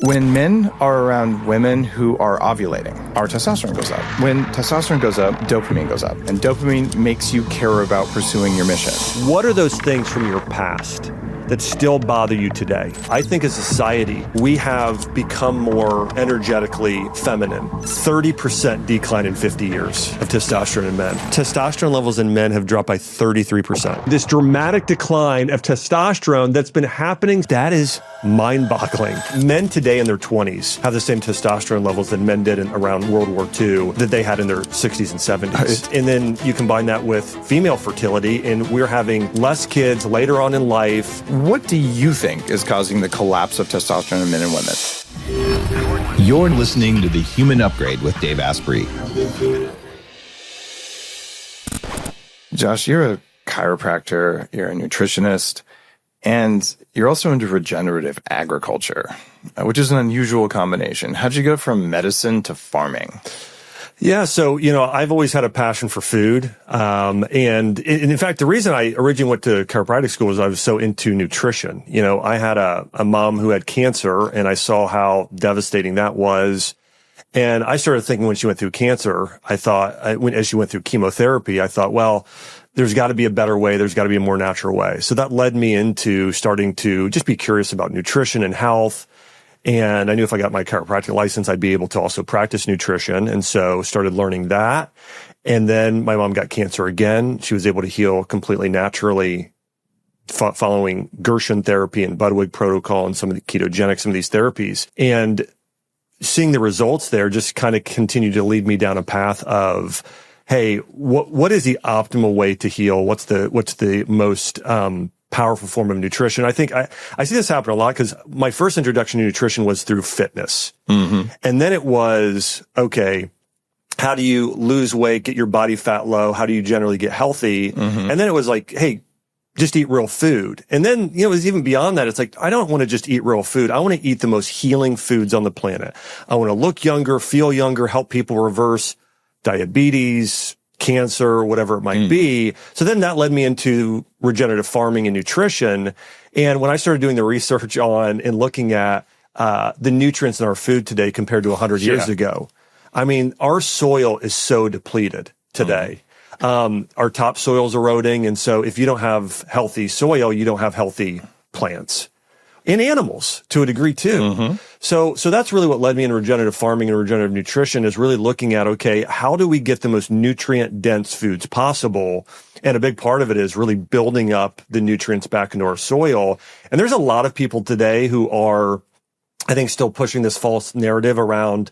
When men are around women who are ovulating, our testosterone goes up. When testosterone goes up, dopamine goes up. And dopamine makes you care about pursuing your mission. What are those things from your past that still bother you today? I think as a society, we have become more energetically feminine. 30% decline in 50 years of testosterone in men. Testosterone levels in men have dropped by 33%. This dramatic decline of testosterone that's been happening, that is mind-boggling. Men today in their 20s have the same testosterone levels that men did around World War II that they had in their 60s and 70s. And then you combine that with female fertility, and we're having less kids later on in life. What do you think is causing the collapse of testosterone in men and women? You're listening to The Human Upgrade with Dave Asprey. Josh, you're a chiropractor, you're a nutritionist, and you're also into regenerative agriculture, which is an unusual combination. How'd you go from medicine to farming? Yeah, so, I've always had a passion for food. And in fact, the reason I originally went to chiropractic school was I was so into nutrition. I had a mom who had cancer, and I saw how devastating that was. And I started thinking when she went through cancer, as she went through chemotherapy, I thought, well, there's got to be a better way. There's got to be a more natural way. So that led me into starting to just be curious about nutrition and health. And I knew if I got my chiropractic license, I'd be able to also practice nutrition. And so started learning that. And then my mom got cancer again. She was able to heal completely naturally following Gershon therapy and Budwig protocol and some of the ketogenic, some of these therapies. And seeing the results there just kind of continued to lead me down a path of, hey, what is the optimal way to heal? What's the most powerful form of nutrition? I think I see this happen a lot because my first introduction to nutrition was through fitness. Mm-hmm. And then it was, okay, how do you lose weight, get your body fat low? How do you generally get healthy? Mm-hmm. And then it was like, hey, just eat real food. And then, it was even beyond that. It's like, I don't want to just eat real food. I want to eat the most healing foods on the planet. I want to look younger, feel younger, help people reverse diabetes, cancer, whatever it might be. So then that led me into regenerative farming and nutrition. And when I started doing the research on and looking at the nutrients in our food today compared to 100 years ago, I mean, our soil is so depleted today. Our topsoil's eroding. And so if you don't have healthy soil, you don't have healthy plants and animals to a degree too. Mm-hmm. So that's really what led me into regenerative farming and regenerative nutrition, is really looking at, okay, how do we get the most nutrient dense foods possible? And a big part of it is really building up the nutrients back into our soil. And there's a lot of people today who are, I think, still pushing this false narrative around,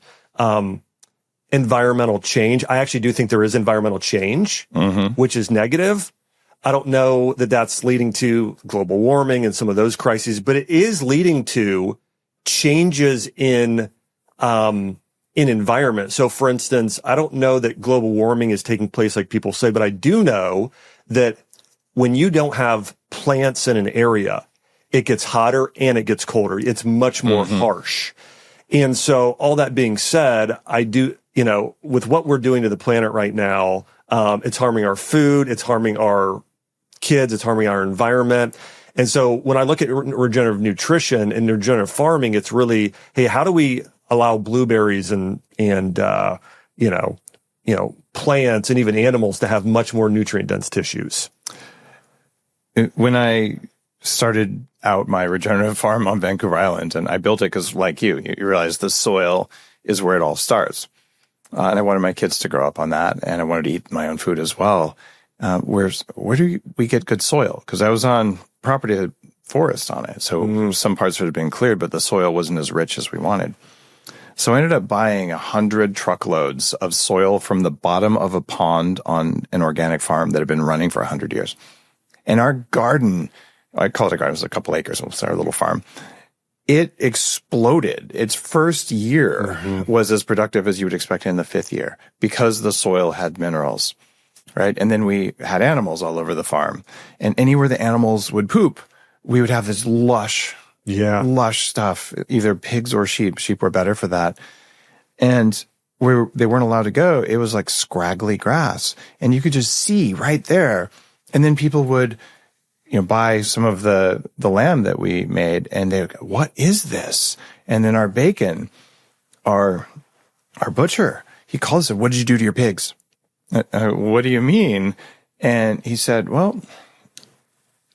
environmental change. I actually do think there is environmental change, which is negative. I don't know that that's leading to global warming and some of those crises, but it is leading to changes in environment. So for instance, I don't know that global warming is taking place like people say, but I do know that when you don't have plants in an area, it gets hotter and it gets colder. It's much more harsh. And so all that being said, I do, with what we're doing to the planet right now, it's harming our food, it's harming our kids, it's harming our environment. And so when I look at regenerative nutrition and regenerative farming, it's really, hey, how do we allow blueberries and plants and even animals to have much more nutrient dense tissues? When I started out my regenerative farm on Vancouver Island, and I built it because, like you realize the soil is where it all starts. And I wanted my kids to grow up on that, and I wanted to eat my own food as well. Where do we get good soil? Because I was on property that had forest on it, so some parts had been cleared, but the soil wasn't as rich as we wanted. So I ended up buying 100 truckloads of soil from the bottom of a pond on an organic farm that had been running for 100 years. And our garden, I call it a garden, it was a couple acres, it was our little farm. It exploded. Its first year was as productive as you would expect in the fifth year because the soil had minerals, right? And then we had animals all over the farm. And anywhere the animals would poop, we would have this lush stuff, either pigs or sheep. Sheep were better for that. And where they weren't allowed to go, it was like scraggly grass. And you could just see right there. And then people would buy some of the lamb that we made, and they would go, what is this? And then our bacon, our butcher, he calls it, "What did you do to your pigs?" What do you mean? And he said, "Well,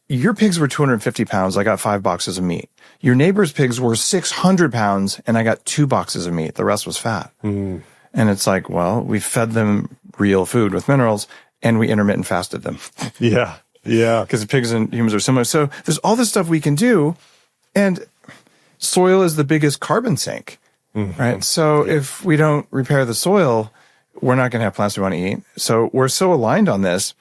your pigs were 250 pounds. I got 5 boxes of meat. Your neighbor's pigs were 600 pounds, and I got 2 boxes of meat. The rest was fat." And it's like, well, we fed them real food with minerals, and we intermittent fasted them. Yeah. Yeah. Because the pigs and humans are similar. So there's all this stuff we can do, and soil is the biggest carbon sink, right? So if we don't repair the soil, we're not going to have plants we want to eat. So we're so aligned on this.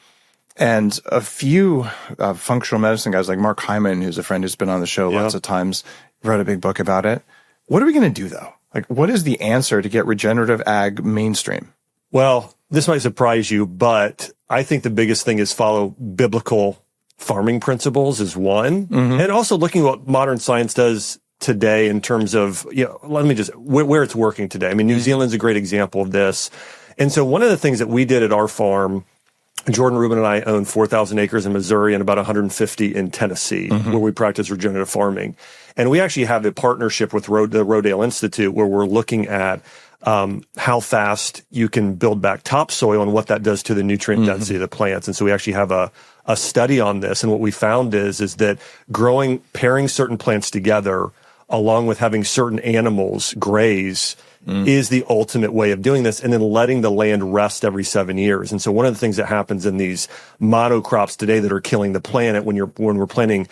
And a few functional medicine guys like Mark Hyman, who's a friend who's been on the show lots of times, wrote a big book about it. What are we going to do, though? Like, what is the answer to get regenerative ag mainstream? Well, this might surprise you, but I think the biggest thing is follow biblical farming principles is one. And also looking at what modern science does today in terms of, let me just, where it's working today. I mean, New Zealand's a great example of this. And so one of the things that we did at our farm, Jordan Rubin and I own 4,000 acres in Missouri and about 150 in Tennessee, where we practice regenerative farming. And we actually have a partnership with the Rodale Institute where we're looking at how fast you can build back topsoil and what that does to the nutrient density of the plants. And so we actually have a study on this. And what we found is that pairing certain plants together along with having certain animals graze is the ultimate way of doing this, and then letting the land rest every 7 years. And so one of the things that happens in these monocrops today that are killing the planet when we're planting,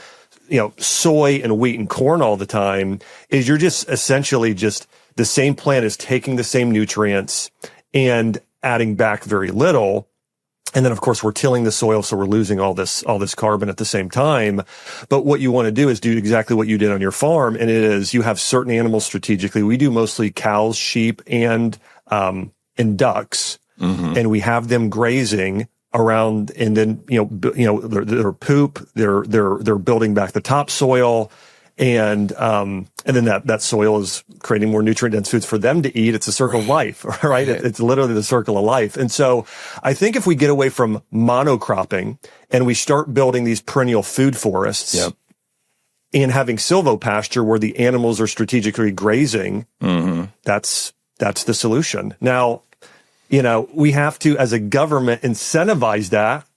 soy and wheat and corn all the time is you're just essentially just the same plant is taking the same nutrients and adding back very little. And then, of course, we're tilling the soil, so we're losing all this carbon at the same time. But what you want to do is do exactly what you did on your farm, and it is you have certain animals strategically. We do mostly cows, sheep, and ducks, and we have them grazing around. And then their poop, they're building back the topsoil. And then that soil is creating more nutrient dense foods for them to eat. It's a circle of life, right? It's literally the circle of life. And so I think if we get away from monocropping and we start building these perennial food forests and having silvopasture where the animals are strategically grazing, that's the solution. Now, we have to, as a government, incentivize that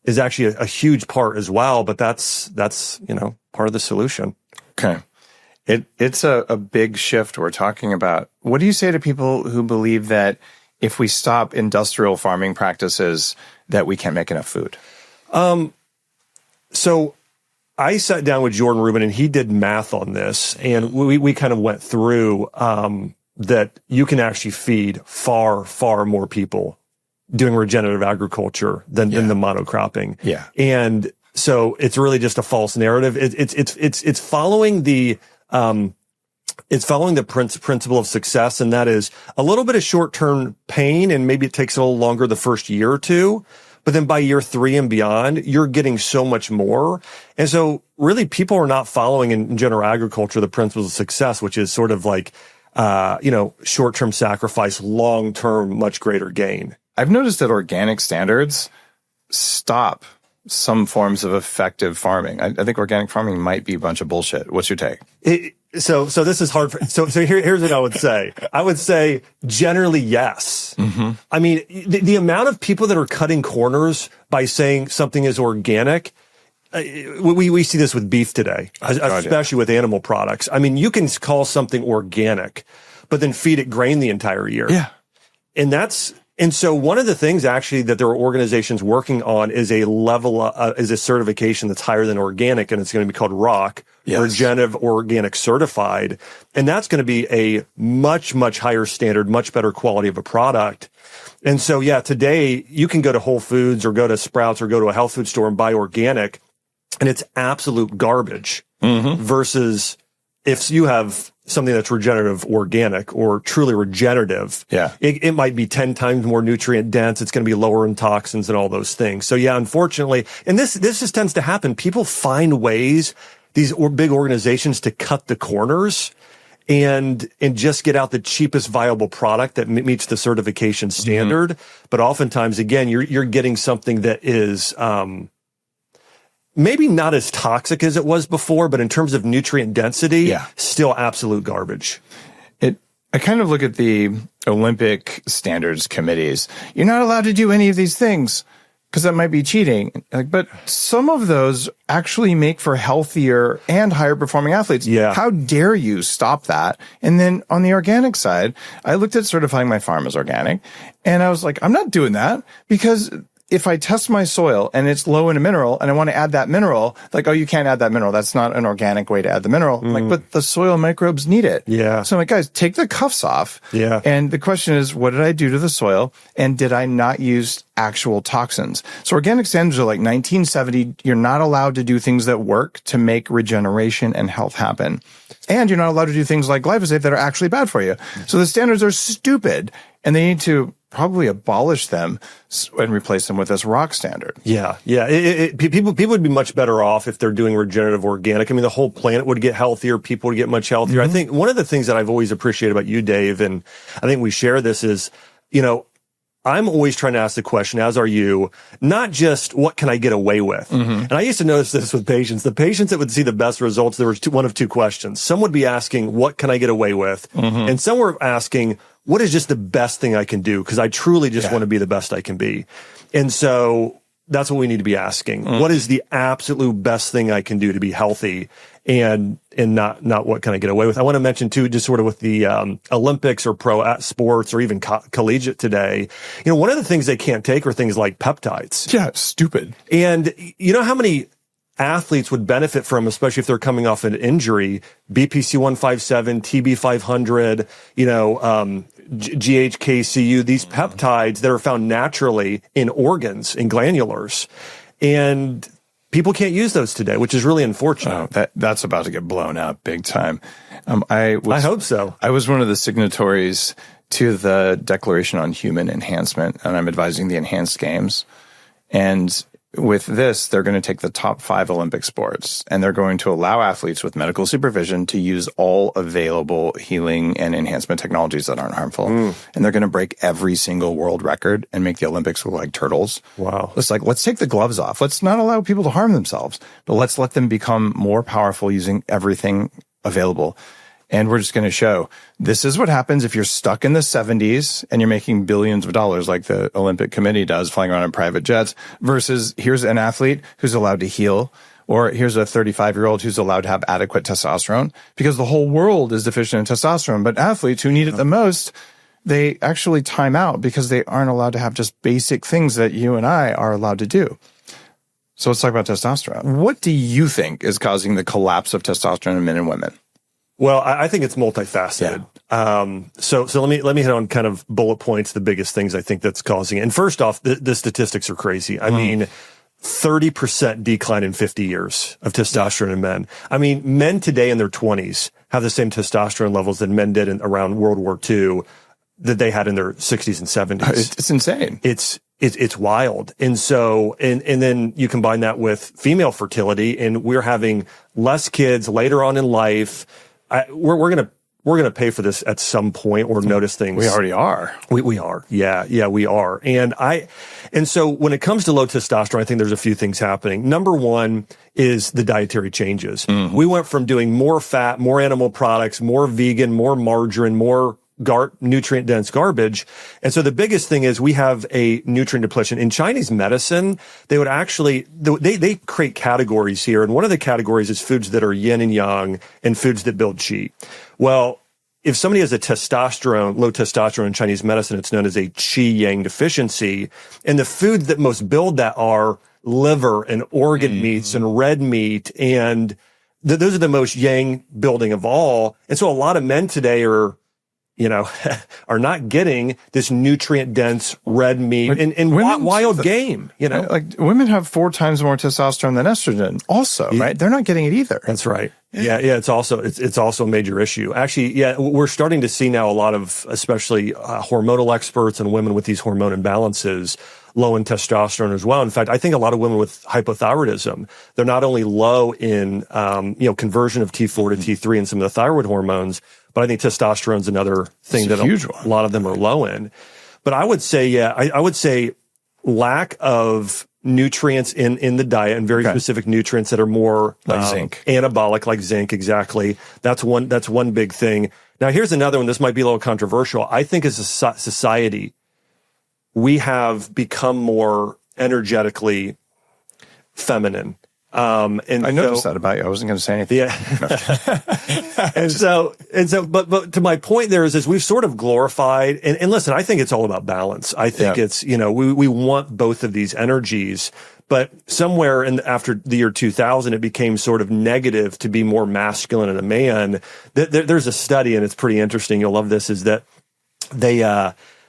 is actually a huge part as well, but that's part of the solution. Okay. It's a big shift we're talking about. What do you say to people who believe that if we stop industrial farming practices, that we can't make enough food? So I sat down with Jordan Rubin and he did math on this, and we kind of went through that you can actually feed far, far more people doing regenerative agriculture than the monocropping. Yeah. And so it's really just a false narrative. It's following the principle of success, and that is a little bit of short-term pain, and maybe it takes a little longer the first year or two, but then by year 3 and beyond, you're getting so much more. And so really people are not following in general agriculture the principles of success, which is sort of like, short-term sacrifice, long-term, much greater gain. I've noticed that organic standards stop some forms of effective farming. I think organic farming might be a bunch of bullshit. What's your take? So this is hard. So here's what I would say. I would say generally yes. I mean, the amount of people that are cutting corners by saying something is organic, we see this with beef today, especially with animal products. I mean, you can call something organic, but then feed it grain the entire year. Yeah. And so one of the things actually that there are organizations working on is a certification that's higher than organic, and it's going to be called ROC, Regenerative Organic Certified. And that's going to be a much, much higher standard, much better quality of a product. And so, today you can go to Whole Foods or go to Sprouts or go to a health food store and buy organic, and it's absolute garbage versus if you have something that's regenerative organic or truly regenerative, it might be 10 times more nutrient dense. It's going to be lower in toxins and all those things. So unfortunately, and this just tends to happen. People find ways, these big organizations, to cut the corners and just get out the cheapest viable product that meets the certification standard. But oftentimes, again, you're getting something that is, maybe not as toxic as it was before, but in terms of nutrient density, still absolute garbage. I kind of look at the Olympic standards committees. You're not allowed to do any of these things because that might be cheating. But some of those actually make for healthier and higher performing athletes. Yeah. How dare you stop that? And then on the organic side, I looked at certifying my farm as organic, and I was like, I'm not doing that, because if I test my soil and it's low in a mineral and I want to add that mineral, like, oh, you can't add that mineral. That's not an organic way to add the mineral. Like, but the soil microbes need it. Yeah. So I'm like, guys, take the cuffs off. Yeah. And the question is, what did I do to the soil? And did I not use actual toxins? So organic standards are like 1970. You're not allowed to do things that work to make regeneration and health happen. And you're not allowed to do things like glyphosate that are actually bad for you. So the standards are stupid, and they need to probably abolish them and replace them with this rock standard. Yeah. People would be much better off if they're doing regenerative organic. I mean, the whole planet would get healthier. People would get much healthier. I think one of the things that I've always appreciated about you, Dave, and I think we share this, is, I'm always trying to ask the question, as are you, not just what can I get away with? And I used to notice this with patients. The patients that would see the best results, there was one of two questions. Some would be asking, what can I get away with? And some were asking, what is just the best thing I can do? Because I truly just want to be the best I can be. And so that's what we need to be asking. What is the absolute best thing I can do to be healthy? And not what can I get away with? I want to mention too, just sort of with the Olympics or pro sports or even collegiate today, one of the things they can't take are things like peptides. Yeah, stupid. And you know how many athletes would benefit from, especially if they're coming off an injury, BPC 157, TB 500, GHKCU, these peptides that are found naturally in organs, in glandulars. And people can't use those today, which is really unfortunate. Oh, that's about to get blown up big time. I hope so. I was one of the signatories to the Declaration on Human Enhancement, and I'm advising the Enhanced Games. And with this, they're going to take the top 5 Olympic sports, and they're going to allow athletes with medical supervision to use all available healing and enhancement technologies that aren't harmful. And they're going to break every single world record and make the Olympics look like turtles. Wow. It's like, let's take the gloves off. Let's not allow people to harm themselves, but let's let them become more powerful using everything available. And we're just going to show this is what happens if you're stuck in the 70s and you're making billions of dollars like the Olympic Committee does, flying around in private jets, versus here's an athlete who's allowed to heal, or here's a 35-year-old who's allowed to have adequate testosterone, because the whole world is deficient in testosterone. But athletes who need it the most, they actually time out because they aren't allowed to have just basic things that you and I are allowed to do. So let's talk about testosterone. What do you think is causing the collapse of testosterone in men and women? Well, I think it's multifaceted. Yeah. So let me hit on kind of bullet points, the biggest things I think that's causing it. And first off, the statistics are crazy. I mean, 30% decline in 50 years of testosterone in men. I mean, men today in their 20s have the same testosterone levels that men did around World War II that they had in their 60s and 70s. It's insane. It's wild. And so, and then you combine that with female fertility, and we're having less kids later on in life. We're gonna pay for this at some point, or notice things. We already are. We are. Yeah, we are. And so when it comes to low testosterone, I think there's a few things happening. Number one is the dietary changes. We went from doing more fat, more animal products, more vegan, more margarine, more nutrient dense garbage. And so the biggest thing is we have a nutrient depletion. In Chinese medicine, they would actually, they create categories here. And one of the categories is foods that are yin and yang and foods that build qi. Well, if somebody has low testosterone in Chinese medicine, it's known as a qi yang deficiency. And the foods that most build that are liver and organ meats and red meat. And those are the most yang building of all. And so a lot of men today are not getting this nutrient dense red meat and wild game, Like women have 4 times more testosterone than estrogen also, right? They're not getting it either. That's right. Yeah. It's also a major issue. Actually, we're starting to see now a lot of, especially hormonal experts and women with these hormone imbalances, low in testosterone as well. In fact, I think a lot of women with hypothyroidism, they're not only low in, conversion of T4 to T3 and some of the thyroid hormones, but I think testosterone is another thing that a lot of them are low in. But I would say, I would say lack of nutrients in the diet, and very specific nutrients that are more like zinc, anabolic, like zinc. Exactly. That's one big thing. Now, here's another one. This might be a little controversial. I think as a society, we have become more energetically feminine. And I noticed that about you. I wasn't going to say anything. Yeah. But to my point there is we've sort of glorified, and listen, I think it's all about balance. I think it's, we want both of these energies, but somewhere after the year 2000, it became sort of negative to be more masculine in a man. There's a study, and it's pretty interesting. You'll love this, is that they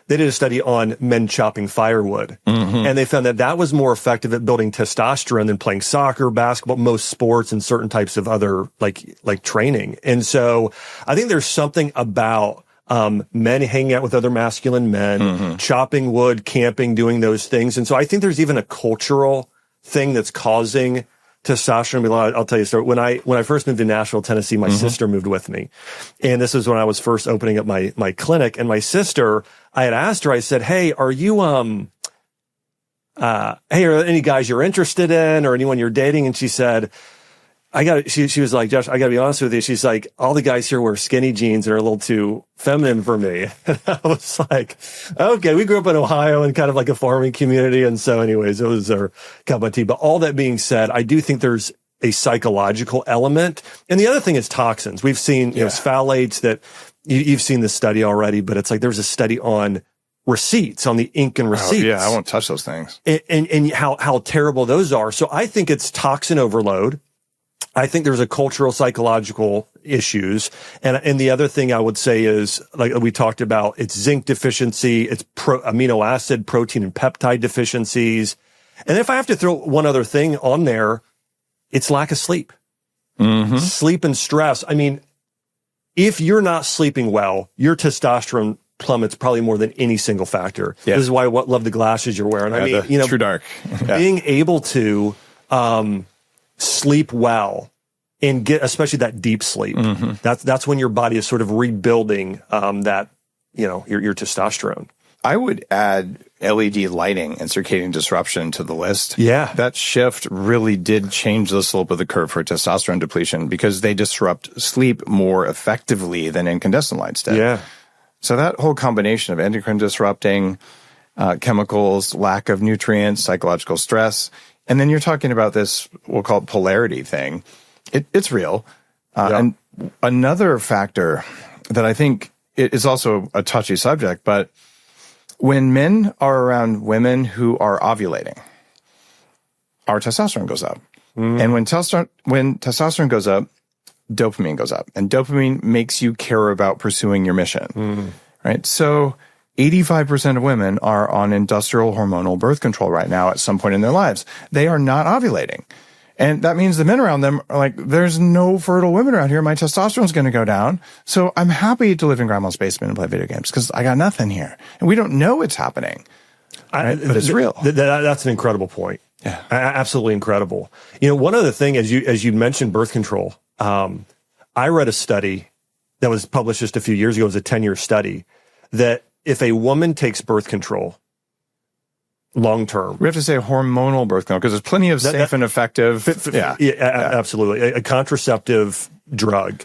did a study on men chopping firewood, and they found that was more effective at building testosterone than playing soccer, basketball, most sports, and certain types of other like training. And so I think there's something about men hanging out with other masculine men, chopping wood, camping, doing those things. And so I think there's even a cultural thing that's causing testosterone. I'll tell you a story. When I first moved to Nashville, Tennessee, my sister moved with me. And this was when I was first opening up my clinic. And my sister, I had asked her, I said, hey, are you, are any guys you're interested in or anyone you're dating? And she said, she was like, Josh, I gotta be honest with you. She's like, all the guys here wear skinny jeans and are a little too feminine for me. And I was like, okay, we grew up in Ohio in kind of like a farming community. And so anyways, it was our cup of tea. But all that being said, I do think there's a psychological element. And the other thing is toxins. We've seen, phthalates that you've seen this study already, but it's like, there's a study on receipts, on the ink and receipts. Oh, yeah. I won't touch those things. And how terrible those are. So I think it's toxin overload. I think there's a cultural, psychological issues. And the other thing I would say is, like we talked about, it's zinc deficiency, it's amino acid, protein, and peptide deficiencies. And if I have to throw one other thing on there, it's lack of sleep. Sleep and stress. I mean, if you're not sleeping well, your testosterone plummets probably more than any single factor. Yeah. This is why I love the glasses you're wearing. I mean, True Dark. Being able to sleep well and get, especially that deep sleep. That's when your body is sort of rebuilding your testosterone. I would add LED lighting and circadian disruption to the list. Yeah. That shift really did change the slope of the curve for testosterone depletion because they disrupt sleep more effectively than incandescent lights did. Yeah. So that whole combination of endocrine disrupting chemicals, lack of nutrients, psychological stress, and then you're talking about this, we'll call it polarity thing. It's real. And another factor that I think is also a touchy subject, but when men are around women who are ovulating, our testosterone goes up. And when testosterone goes up, dopamine goes up. And dopamine makes you care about pursuing your mission, right? So 85% of women are on industrial hormonal birth control right now at some point in their lives. They are not ovulating. And that means the men around them are like, there's no fertile women around here. My testosterone's going to go down. So I'm happy to live in grandma's basement and play video games because I got nothing here. And we don't know it's happening. Right? But it's real. That's an incredible point. Yeah. Absolutely incredible. One other thing, as you mentioned birth control, I read a study that was published just a few years ago. It was a 10-year study that if a woman takes birth control long term, we have to say hormonal birth control because there's plenty of safe and effective. Absolutely. A contraceptive drug,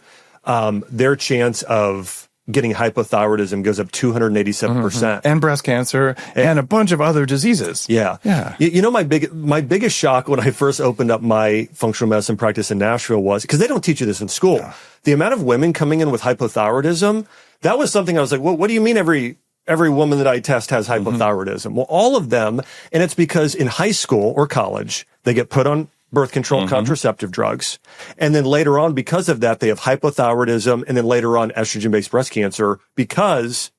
their chance of getting hypothyroidism goes up 287%. And breast cancer and a bunch of other diseases. Yeah. My biggest shock when I first opened up my functional medicine practice in Nashville was, because they don't teach you this in school, the amount of women coming in with hypothyroidism, that was something I was like, well, what do you mean every woman that I test has hypothyroidism? Well, all of them, and it's because in high school or college, they get put on birth control contraceptive drugs. And then later on, because of that, they have hypothyroidism and then later on estrogen-based breast cancer because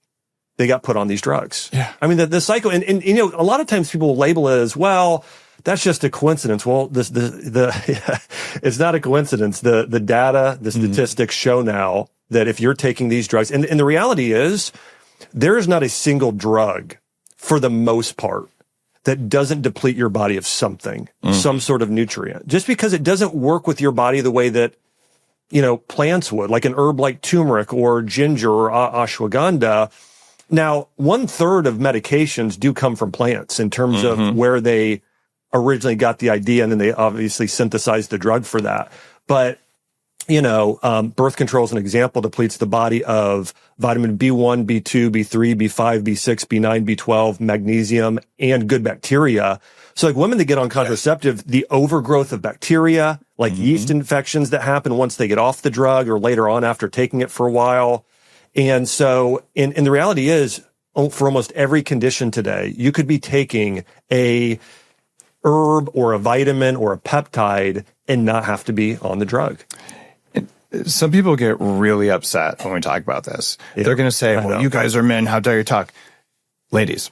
they got put on these drugs. Yeah. I mean, the cycle, and a lot of times people label it as, well, that's just a coincidence. Well, it's not a coincidence. The data, the statistics show now that if you're taking these drugs, and the reality is there is not a single drug for the most part that doesn't deplete your body of something, some sort of nutrient. Just because it doesn't work with your body the way that, plants would, like an herb like turmeric or ginger or ashwagandha. Now, 1/3 of medications do come from plants in terms of where they originally got the idea, and then they obviously synthesized the drug for that. But, birth control is an example, depletes the body of vitamin B1, B2, B3, B5, B6, B9, B12, magnesium, and good bacteria. So like women that get on contraceptive, the overgrowth of bacteria, like yeast infections that happen once they get off the drug or later on after taking it for a while. And so, and the reality is, for almost every condition today, you could be taking a herb or a vitamin or a peptide and not have to be on the drug. Some people get really upset when we talk about this. Yeah, they're going to say, well, you guys are men. How dare you talk? Ladies,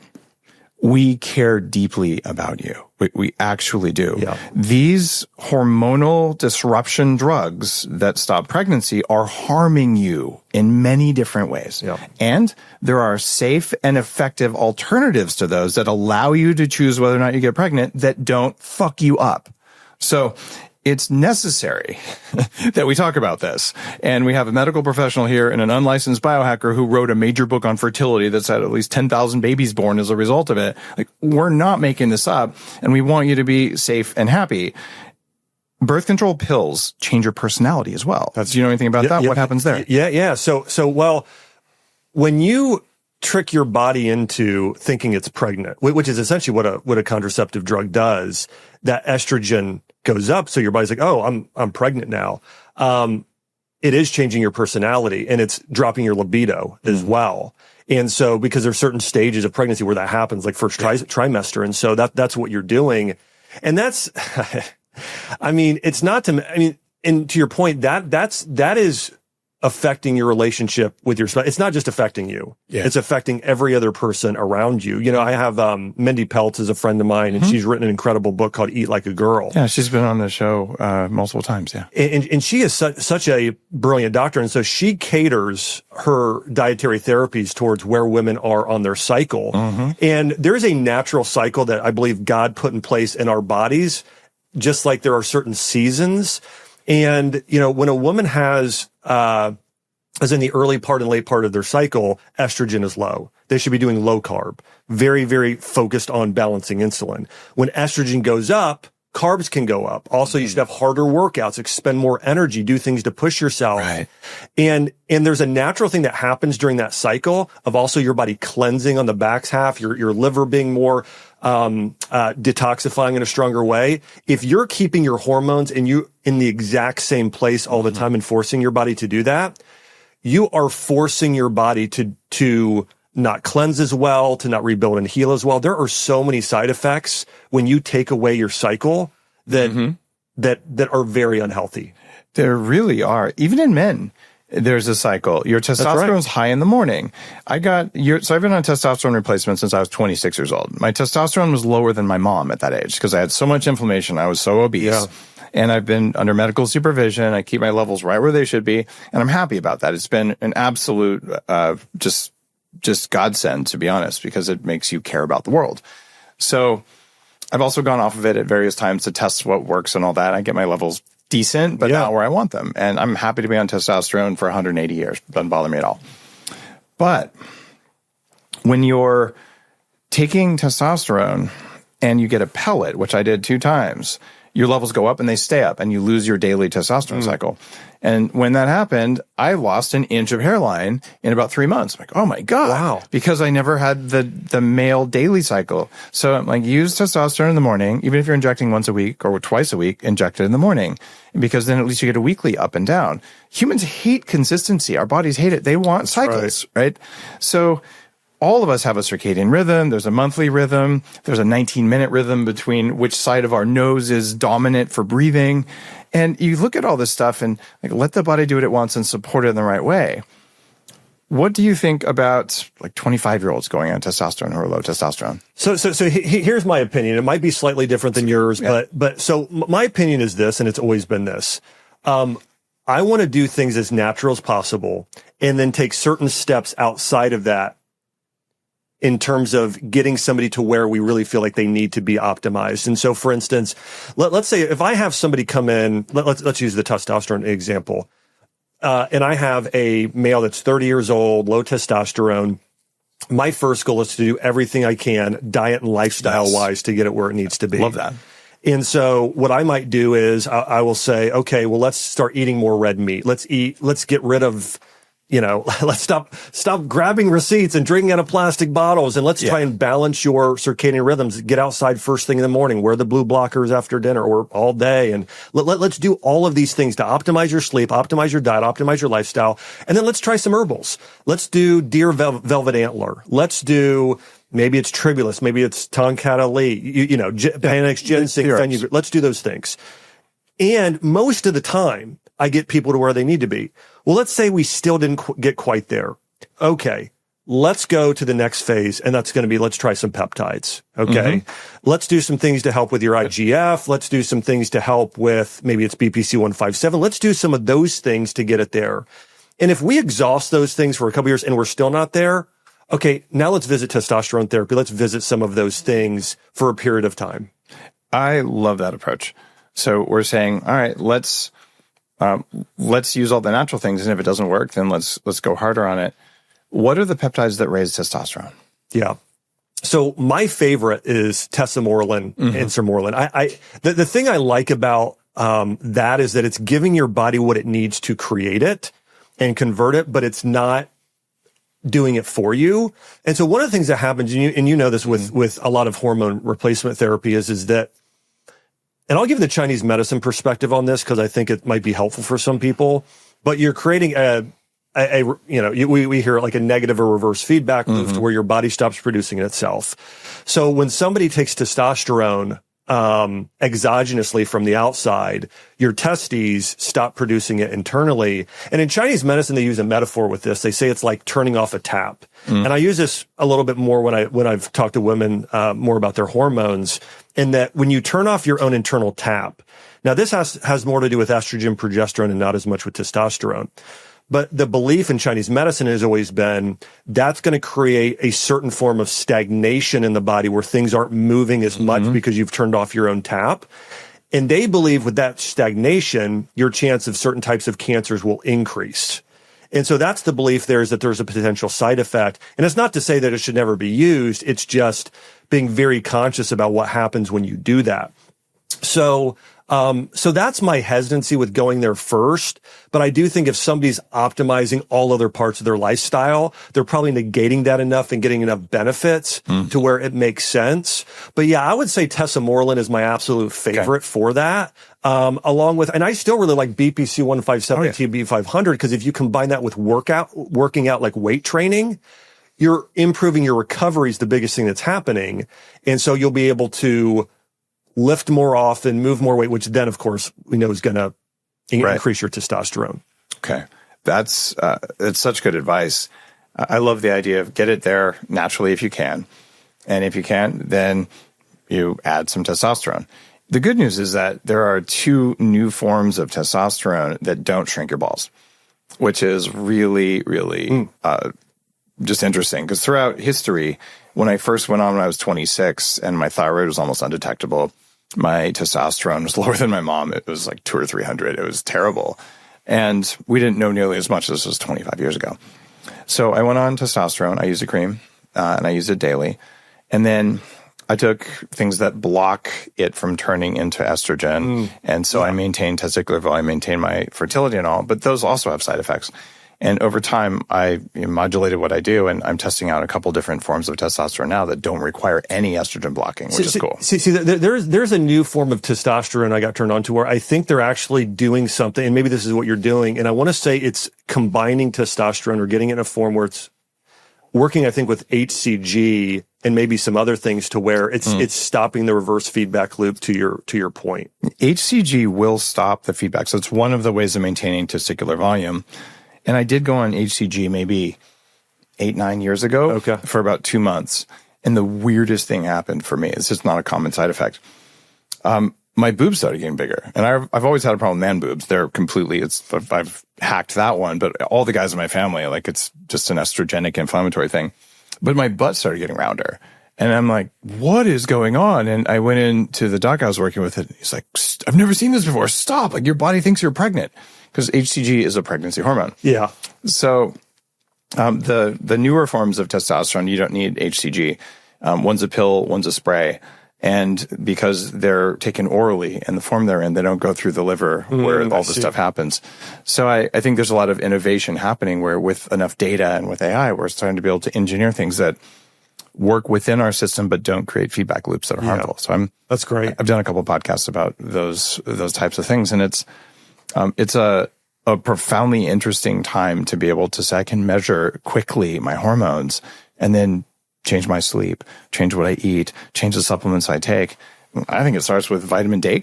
we care deeply about you. We actually do. Yeah. These hormonal disruption drugs that stop pregnancy are harming you in many different ways. Yeah. And there are safe and effective alternatives to those that allow you to choose whether or not you get pregnant that don't fuck you up. So it's necessary that we talk about this. And we have a medical professional here and an unlicensed biohacker who wrote a major book on fertility that's had at least 10,000 babies born as a result of it. Like, we're not making this up, and we want you to be safe and happy. Birth control pills change your personality as well. Do you know anything about that? What happens there? Yeah. So, well, when you trick your body into thinking it's pregnant, which is essentially what a contraceptive drug does, that estrogen goes up. So your body's like, oh, I'm pregnant now. It is changing your personality, and it's dropping your libido as well. And so, because there's certain stages of pregnancy where that happens, like first trimester. And so that's what you're doing. And that's, I mean, it's not and to your point, that is affecting your relationship with your spouse. It's not just affecting you. Yeah. It's affecting every other person around you. I have, Mindy Peltz is a friend of mine, and she's written an incredible book called Eat Like a Girl. Yeah. She's been on the show, multiple times. Yeah. And she is such a brilliant doctor. And so she caters her dietary therapies towards where women are on their cycle. And there's a natural cycle that I believe God put in place in our bodies, just like there are certain seasons. And, when a woman has, as in the early part and late part of their cycle, estrogen is low. They should be doing low carb, very, very focused on balancing insulin. When estrogen goes up, carbs can go up. Also, you should have harder workouts, expend more energy, do things to push yourself. Right. And there's a natural thing that happens during that cycle of also your body cleansing on the back half, your liver being more detoxifying in a stronger way. If you're keeping your hormones and you in the exact same place all the time and forcing your body to do that, you are forcing your body to not cleanse as well, to not rebuild and heal as well. There are so many side effects when you take away your cycle that are very unhealthy. There really are. Even in men, there's a cycle. Your testosterone's high in the morning. So I've been on testosterone replacement since I was 26 years old. My testosterone was lower than my mom at that age because I had so much inflammation. I was so obese. Yeah. And I've been under medical supervision. I keep my levels right where they should be. And I'm happy about that. It's been an absolute, just godsend, to be honest, because it makes you care about the world. So I've also gone off of it at various times to test what works and all that. I get my levels decent, but not where I want them. And I'm happy to be on testosterone for 180 years. Doesn't bother me at all. But when you're taking testosterone and you get a pellet, which I did 2 times, your levels go up and they stay up and you lose your daily testosterone cycle. And when that happened, I lost an inch of hairline in about 3 months. I'm like, oh my God. Wow. Because I never had the male daily cycle. So I'm like, use testosterone in the morning, even if you're injecting once a week or twice a week, inject it in the morning. Because then at least you get a weekly up and down. Humans hate consistency. Our bodies hate it. They want cycles, right? So all of us have a circadian rhythm. There's a monthly rhythm. There's a 19-minute rhythm between which side of our nose is dominant for breathing. And you look at all this stuff and like, let the body do what it wants and support it in the right way. What do you think about like 25-year-olds going on testosterone who are low testosterone? So here's my opinion. It might be slightly different than yours, but so my opinion is this, and it's always been this. I want to do things as natural as possible and then take certain steps outside of that in terms of getting somebody to where we really feel like they need to be optimized. And so, for instance, let's say if I have somebody come in, let's use the testosterone example, and I have a male that's 30 years old, low testosterone. My first goal is to do everything I can, diet and lifestyle-wise, to get it where it needs to be. Love that. And so what I might do is I will say, okay, well, let's start eating more red meat. Let's get rid of, let's stop grabbing receipts and drinking out of plastic bottles, and let's try and balance your circadian rhythms. Get outside first thing in the morning, wear the blue blockers after dinner or all day. And let's do all of these things to optimize your sleep, optimize your diet, optimize your lifestyle. And then let's try some herbals. Let's do deer velvet antler. Let's do, maybe it's tribulus, maybe it's tonkat panax, ginseng, fenugreek. Let's do those things. And most of the time, I get people to where they need to be. Well, let's say we still didn't get quite there. Okay, let's go to the next phase, and that's going to be, let's try some peptides. Okay, let's do some things to help with your IGF. Let's do some things to help with, maybe it's BPC 157. Let's do some of those things to get it there. And if we exhaust those things for a couple years and we're still not there, okay, now let's visit testosterone therapy. Let's visit some of those things for a period of time. I love that approach. So we're saying, all right, let's use all the natural things, and if it doesn't work, then let's go harder on it. What are the peptides that raise testosterone? Yeah. So my favorite is tesamorelin and sermorelin. The thing I like about that is that it's giving your body what it needs to create it and convert it, but it's not doing it for you. And so one of the things that happens, and you know this with a lot of hormone replacement therapy is that, and I'll give the Chinese medicine perspective on this because I think it might be helpful for some people, but you're creating we hear it like a negative or reverse feedback loop to where your body stops producing it itself. So when somebody takes testosterone exogenously from the outside, your testes stop producing it internally. And in Chinese medicine, they use a metaphor with this. They say it's like turning off a tap. And I use this a little bit more when I've talked to women more about their hormones, in that when you turn off your own internal tap. Now, this has more to do with estrogen, progesterone, and not as much with testosterone. But the belief in Chinese medicine has always been that's going to create a certain form of stagnation in the body where things aren't moving as much because you've turned off your own tap. And they believe with that stagnation, your chance of certain types of cancers will increase. And so that's the belief there, is that there's a potential side effect. And it's not to say that it should never be used. It's just being very conscious about what happens when you do that. So that's my hesitancy with going there first. But I do think if somebody's optimizing all other parts of their lifestyle, they're probably negating that enough and getting enough benefits to where it makes sense. But yeah, I would say tesamorelin is my absolute favorite for that. Along with, and I still really like BPC 157 and TB 500, because if you combine that with working out like weight training, you're improving your recovery is the biggest thing that's happening. And so you'll be able to lift more often, move more weight, which then, of course, we know is going to increase your testosterone. Okay. That's such good advice. I love the idea of get it there naturally if you can. And if you can't, then you add some testosterone. The good news is that there are 2 new forms of testosterone that don't shrink your balls, which is really, really just interesting. Because throughout history, when I first went on when I was 26 and my thyroid was almost undetectable, my testosterone was lower than my mom. It was like 200 or 300. It was terrible. And we didn't know nearly as much. This was 25 years ago. So I went on testosterone. I used a cream and I used it daily. And then I took things that block it from turning into estrogen. And so I maintained testicular volume, maintained my fertility and all, but those also have side effects. And over time, I modulated what I do, and I'm testing out a couple different forms of testosterone now that don't require any estrogen blocking, which is cool. See, there's a new form of testosterone I got turned on to where I think they're actually doing something, and maybe this is what you're doing, and I want to say it's combining testosterone or getting it in a form where it's working, I think, with HCG and maybe some other things to where it's stopping the reverse feedback loop to your point. HCG will stop the feedback. So it's one of the ways of maintaining testicular volume. And I did go on HCG maybe 8-9 years ago for about 2 months. And the weirdest thing happened for me. It's just not a common side effect. My boobs started getting bigger. And I've always had a problem with man boobs. They're completely, I've hacked that one. But all the guys in my family, like it's just an estrogenic inflammatory thing. But my butt started getting rounder. And I'm like, what is going on? And I went into the doc I was working with. And he's like, I've never seen this before. Stop. Like your body thinks you're pregnant. Because HCG is a pregnancy hormone. Yeah. So the newer forms of testosterone, you don't need HCG. One's a pill, one's a spray. And because they're taken orally in the form they're in, they don't go through the liver where all this stuff happens. So I think there's a lot of innovation happening where with enough data and with AI, we're starting to be able to engineer things that work within our system, but don't create feedback loops that are harmful. So that's great. I've done a couple of podcasts about those types of things. And it's a profoundly interesting time to be able to say, I can measure quickly my hormones and then change my sleep, change what I eat, change the supplements I take. I think it starts with vitamin D,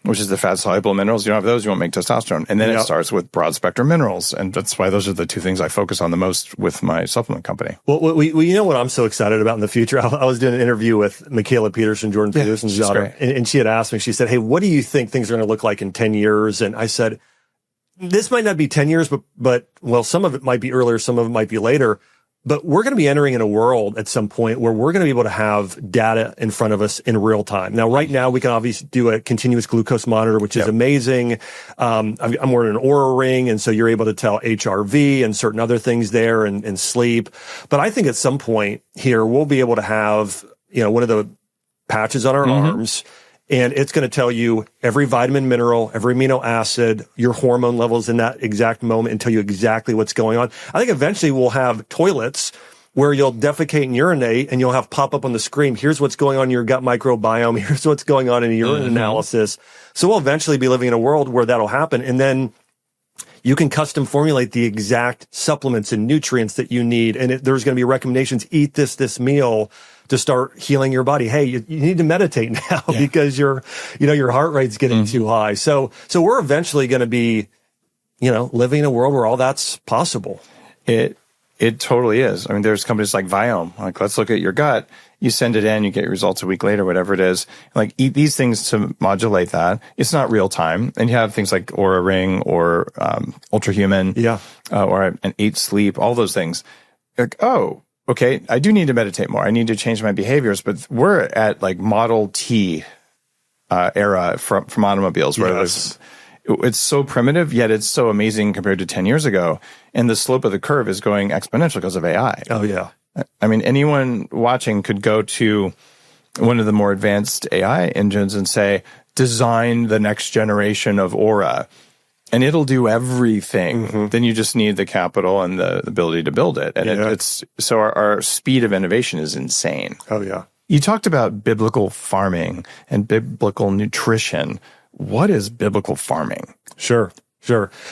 which is the fat-soluble minerals. You don't have those, you won't make testosterone. And then it starts with broad-spectrum minerals. And that's why those are the two things I focus on the most with my supplement company. Well, you know what I'm so excited about in the future? I was doing an interview with Michaela Peterson, Jordan Peterson's daughter, and she had asked me, she said, hey, what do you think things are going to look like in 10 years? And I said, this might not be 10 years, but well, some of it might be earlier, some of it might be later. But we're going to be entering in a world at some point where we're going to be able to have data in front of us in real time. Now, right now, we can obviously do a continuous glucose monitor, which is amazing. I'm wearing an Oura ring, and so you're able to tell HRV and certain other things there and sleep. But I think at some point here, we'll be able to have, one of the patches on our arms, and it's going to tell you every vitamin, mineral, every amino acid, your hormone levels in that exact moment and tell you exactly what's going on. I think eventually we'll have toilets where you'll defecate and urinate and you'll have pop up on the screen. Here's what's going on in your gut microbiome. Here's what's going on in your urine analysis. So we'll eventually be living in a world where that'll happen. And then you can custom formulate the exact supplements and nutrients that you need. And there's going to be recommendations, eat this meal to start healing your body. Hey, you need to meditate now because your heart rate's getting too high. So we're eventually going to be, living in a world where all that's possible. It totally is. I mean, there's companies like Viome, like, let's look at your gut. You send it in, you get your results a week later, whatever it is. Like, eat these things to modulate that. It's not real time. And you have things like Oura Ring or Ultrahuman, or an 8 Sleep, all those things. Like, oh, okay, I do need to meditate more. I need to change my behaviors, but we're at like Model T era from automobiles where it's so primitive, yet it's so amazing compared to 10 years ago. And the slope of the curve is going exponential because of AI. Oh, yeah. I mean, anyone watching could go to one of the more advanced AI engines and say, design the next generation of Oura. And it'll do everything. Then you just need the capital and the ability to build it. And it's so our speed of innovation is insane. Oh, yeah. You talked about biblical farming and biblical nutrition. What is biblical farming? Sure.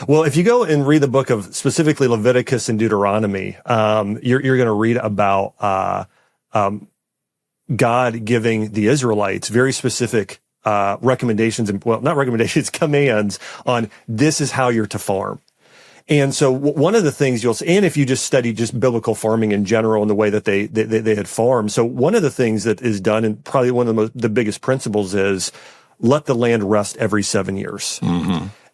Well, if you go and read the book of specifically Leviticus and Deuteronomy, you're going to read about God giving the Israelites very specific recommendations and, well, not recommendations, commands on this is how you're to farm. And so one of the things you'll see, and if you just study just biblical farming in general and the way that they had farmed. So one of the things that is done, and probably one of the biggest principles, is let the land rest every 7 years.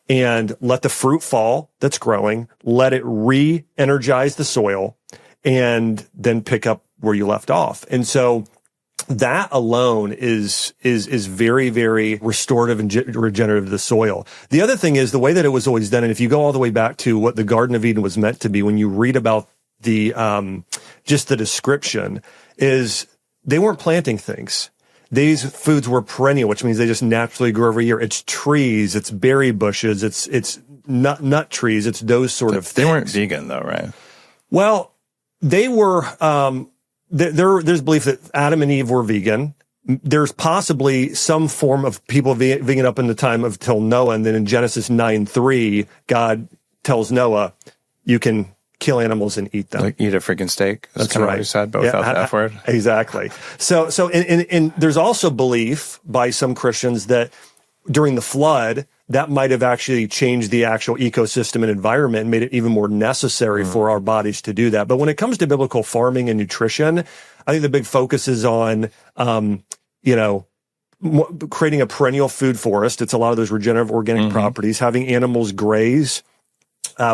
And let the fruit fall that's growing, let it re-energize the soil, and then pick up where you left off. And so that alone is very, very restorative and regenerative to the soil. The other thing is the way that it was always done, and if you go all the way back to what the Garden of Eden was meant to be, when you read about the just the description, is they weren't planting things. These foods were perennial, which means they just naturally grow every year. It's trees, it's berry bushes, it's nut trees, it's those sort of things. They weren't vegan though, right? Well, they were. There's belief that Adam and Eve were vegan. There's possibly some form of people vegan up in the time of till Noah, and then in Genesis 9:3, God tells Noah, "You can kill animals and eat them." Like eat a freaking steak. That's kind of what he said, but without the F word. Exactly. So, and there's also belief by some Christians that during the flood, that might have actually changed the actual ecosystem and environment and made it even more necessary for our bodies to do that. But when it comes to biblical farming and nutrition, I think the big focus is on, creating a perennial food forest. It's a lot of those regenerative organic properties, having animals graze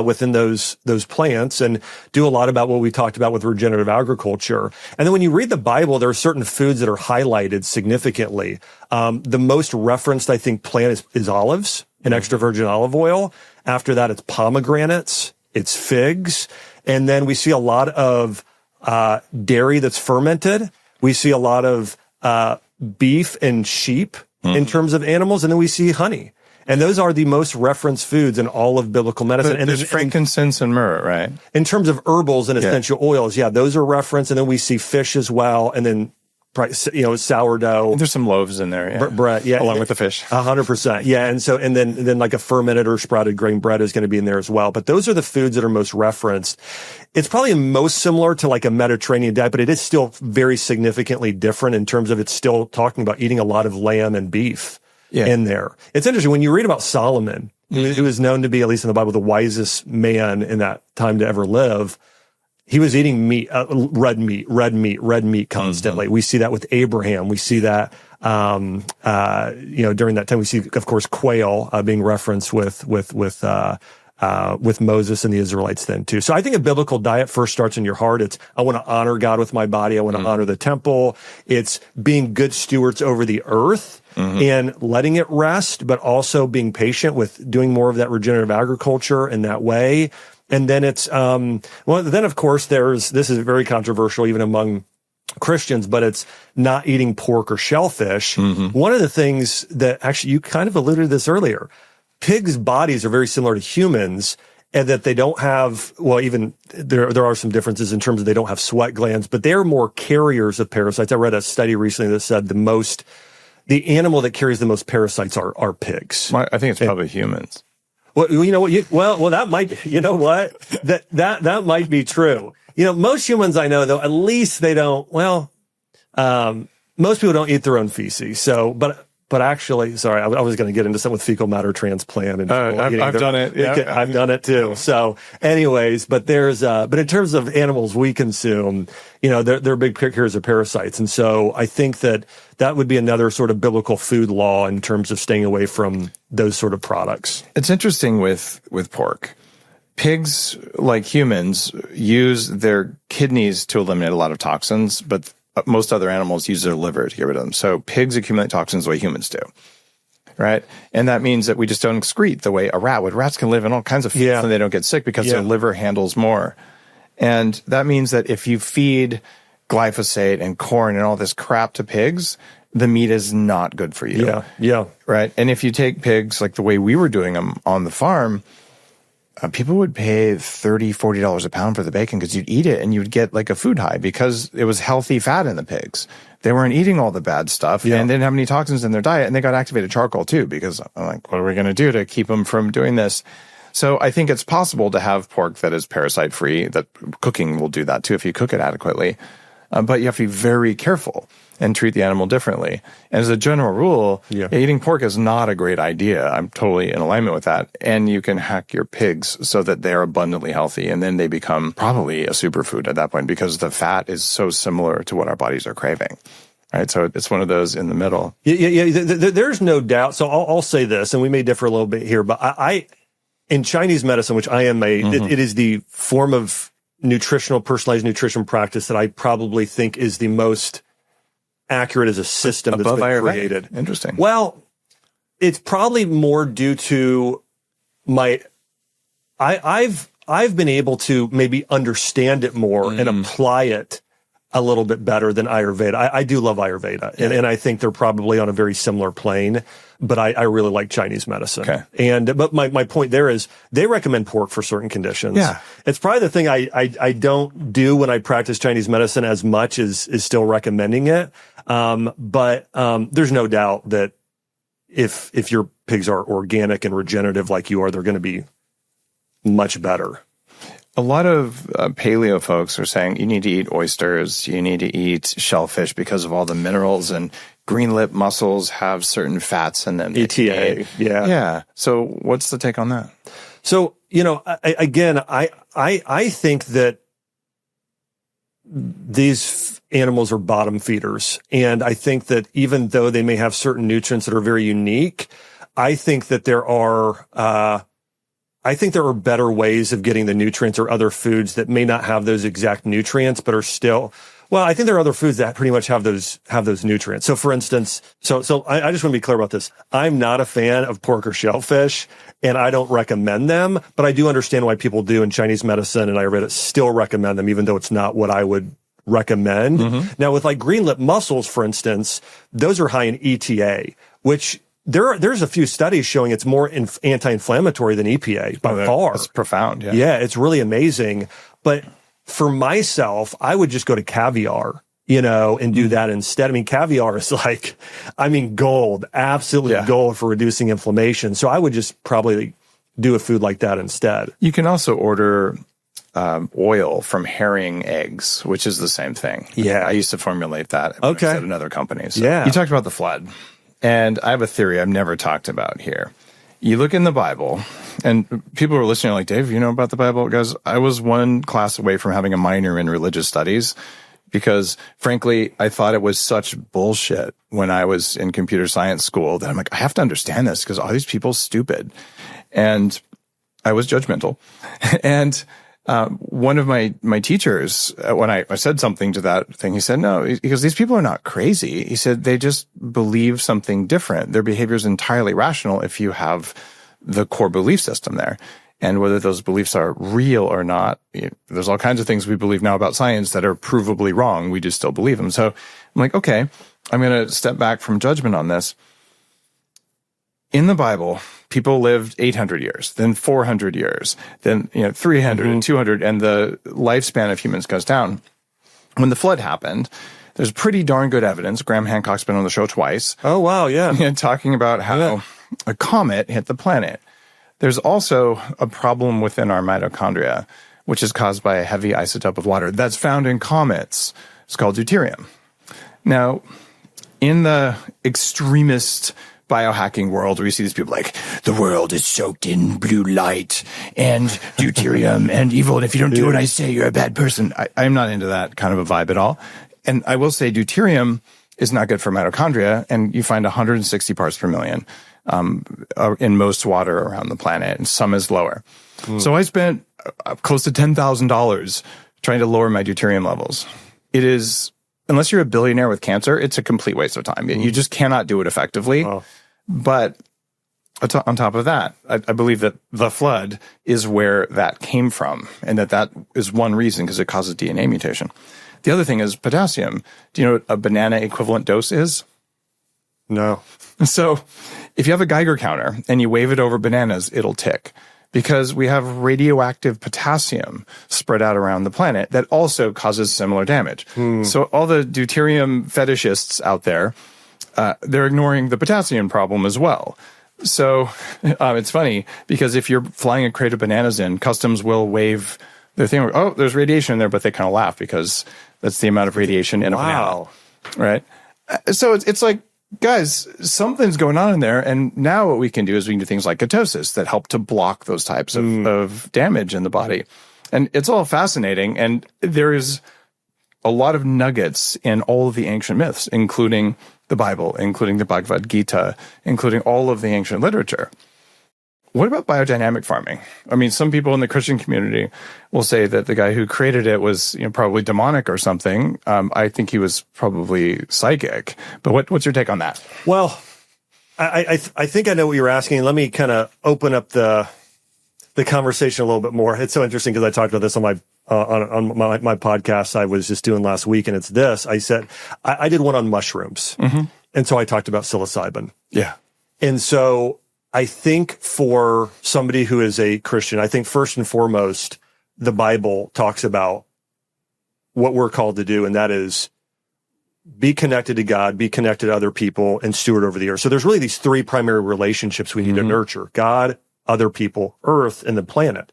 within those plants, and do a lot about what we talked about with regenerative agriculture. And then when you read the Bible, there are certain foods that are highlighted significantly. The most referenced, I think, plant is olives and extra virgin olive oil. After that, it's pomegranates, it's figs. And then we see a lot of dairy that's fermented. We see a lot of beef and sheep in terms of animals, and then we see honey. And those are the most referenced foods in all of biblical medicine. And there's frankincense and myrrh, right? In terms of herbals and essential oils, those are referenced. And then we see fish as well. And then, sourdough. There's some loaves in there, bread, along with the fish. 100%, yeah. And so, and then like a fermented or sprouted grain bread is going to be in there as well. But those are the foods that are most referenced. It's probably most similar to like a Mediterranean diet, but it is still very significantly different in terms of it's still talking about eating a lot of lamb and beef in there. It's interesting when you read about Solomon, who is known to be, at least in the Bible, the wisest man in that time to ever live. He was eating meat, red meat constantly. We see that with Abraham. We see that, during that time, we see, of course, quail, being referenced with Moses and the Israelites then too. So I think a biblical diet first starts in your heart. It's, I want to honor God with my body. I want to honor the temple. It's being good stewards over the earth and letting it rest, but also being patient with doing more of that regenerative agriculture in that way. And then it's, then of course this is very controversial even among Christians, but it's not eating pork or shellfish. One of the things that actually, you kind of alluded to this earlier, pigs' bodies are very similar to humans and that they don't have, even there are some differences in terms of they don't have sweat glands, but they're more carriers of parasites. I read a study recently that said the animal that carries the most parasites are pigs. I think it's probably humans. Well, you know what? That might, you know what? That might be true. Most humans I know, though, at least they don't, most people don't eat their own feces. So, but actually, sorry, I was going to get into something with fecal matter transplant. And I've done it. Yeah. I've done it too. So anyways, but in terms of animals we consume, they're big carriers of parasites. And so I think that would be another sort of biblical food law in terms of staying away from those sort of products. It's interesting with pork. Pigs, like humans, use their kidneys to eliminate a lot of toxins, but most other animals use their liver to get rid of them. So pigs accumulate toxins the way humans do, right? And that means that we just don't excrete the way a rat would. Rats can live in all kinds of foods and they don't get sick because their liver handles more. And that means that if you feed glyphosate and corn and all this crap to pigs, the meat is not good for you. Yeah. Right? And if you take pigs like the way we were doing them on the farm, people would pay $30, $40 a pound for the bacon because you'd eat it and you'd get like a food high because it was healthy fat in the pigs. They weren't eating all the bad stuff and didn't have any toxins in their diet. And they got activated charcoal too because I'm like, what are we going to do to keep them from doing this? So I think it's possible to have pork that is parasite free. That cooking will do that too if you cook it adequately. But you have to be very careful and treat the animal differently. And as a general rule, eating pork is not a great idea. I'm totally in alignment with that. And you can hack your pigs so that they're abundantly healthy. And then they become probably a superfood at that point because the fat is so similar to what our bodies are craving. Right. So it's one of those in the middle. Yeah. There's no doubt. So I'll say this, and we may differ a little bit here, but I in Chinese medicine, which I am it is the form of personalized nutrition practice that I probably think is the most accurate as a system that's been created. Interesting. Well, it's probably more due to I've been able to maybe understand it more and apply it a little bit better than Ayurveda. I do love Ayurveda, and I think they're probably on a very similar plane, but I really like Chinese medicine. Okay. But my point there is they recommend pork for certain conditions. Yeah. It's probably the thing I don't do when I practice Chinese medicine as much is still recommending it. But there's no doubt that if your pigs are organic and regenerative like you are, they're going to be much better. A lot of paleo folks are saying you need to eat oysters, you need to eat shellfish because of all the minerals, and green lip mussels have certain fats in them. ETA, yeah. So what's the take on that? So, I think that these animals are bottom feeders. And I think that even though they may have certain nutrients that are very unique, I think that there are better ways of getting the nutrients or other foods that may not have those exact nutrients, but are still, I think there are other foods that pretty much have those nutrients. So for instance, I just want to be clear about this. I'm not a fan of pork or shellfish, and I don't recommend them, but I do understand why people do in Chinese medicine, and Ayurveda still recommend them, even though it's not what I would recommend. Now with like green lip mussels, for instance, those are high in ETA, which there's a few studies showing it's more anti-inflammatory than EPA by far. It's profound. Yeah. Yeah, it's really amazing. But for myself, I would just go to caviar, and do that instead. I mean, caviar is gold, absolutely gold for reducing inflammation. So I would just probably do a food like that instead. You can also order oil from herring eggs, which is the same thing. Yeah. I used to formulate that at another company. So yeah. You talked about the flood. And I have a theory I've never talked about here. You look in the Bible, and people are listening like, Dave, you know about the Bible? Guys, I was one class away from having a minor in religious studies because, frankly, I thought it was such bullshit when I was in computer science school that I'm like, I have to understand this because all these people are stupid. And I was judgmental. And one of my teachers, when I said something to that thing, he said, no, because these people are not crazy. He said, they just believe something different. Their behavior is entirely rational if you have the core belief system there. And whether those beliefs are real or not, there's all kinds of things we believe now about science that are provably wrong. We just still believe them. So I'm like, okay, I'm going to step back from judgment on this. In the Bible, people lived 800 years, then 400 years, then 300 and 200, and the lifespan of humans goes down. When the flood happened, there's pretty darn good evidence. Graham Hancock's been on the show twice. Oh, wow, yeah. Talking about how a comet hit the planet. There's also a problem within our mitochondria, which is caused by a heavy isotope of water that's found in comets. It's called deuterium. Now, in the extremist biohacking world where you see these people like, the world is soaked in blue light and deuterium and evil, and if you don't do what I say, you're a bad person. I'm not into that kind of a vibe at all. And I will say deuterium is not good for mitochondria, and you find 160 parts per million in most water around the planet, and some is lower. So I spent close to $10,000 trying to lower my deuterium levels. It is, unless you're a billionaire with cancer, it's a complete waste of time. You just cannot do it effectively. Oh. But on top of that, I believe that the flood is where that came from, and that is one reason, because it causes DNA mutation. The other thing is potassium. Do you know what a banana equivalent dose is? No. So if you have a Geiger counter and you wave it over bananas, it'll tick, because we have radioactive potassium spread out around the planet that also causes similar damage. So all the deuterium fetishists out there, they're ignoring the potassium problem as well. So it's funny, because if you're flying a crate of bananas in, customs will wave their thing, oh, there's radiation in there, but they kind of laugh because that's the amount of radiation in a banana. Right? So it's like, guys, something's going on in there, and now what we can do is we can do things like ketosis that help to block those types of damage in the body. And it's all fascinating, and there is a lot of nuggets in all of the ancient myths, including the Bible, including the Bhagavad Gita, including all of the ancient literature. What about biodynamic farming? I mean, some people in the Christian community will say that the guy who created it was, probably demonic or something. I think he was probably psychic. But what's your take on that? Well, I think I know what you're asking. Let me kind of open up the conversation a little bit more. It's so interesting because I talked about this on my podcast I was just doing last week, and it's this. I said I did one on mushrooms, and so I talked about psilocybin. Yeah, and so I think for somebody who is a Christian, I think first and foremost, the Bible talks about what we're called to do, and that is be connected to God, be connected to other people, and steward over the earth. So there's really these three primary relationships we need to nurture: God, other people, earth, and the planet.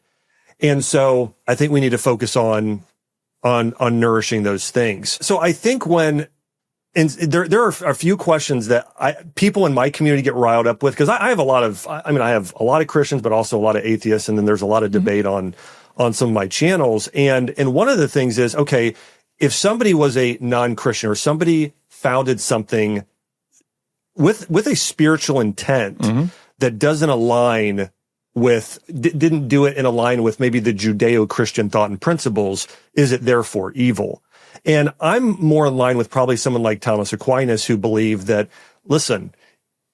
And so I think we need to focus on nourishing those things. So I think and there are a few questions that people in my community get riled up with, because I have a lot of Christians, but also a lot of atheists. And then there's a lot of debate on some of my channels. And one of the things is, okay, if somebody was a non-Christian or somebody founded something with a spiritual intent that doesn't align didn't do it in line with maybe the Judeo-Christian thought and principles, is it therefore evil? And I'm more in line with probably someone like Thomas Aquinas, who believe that, listen,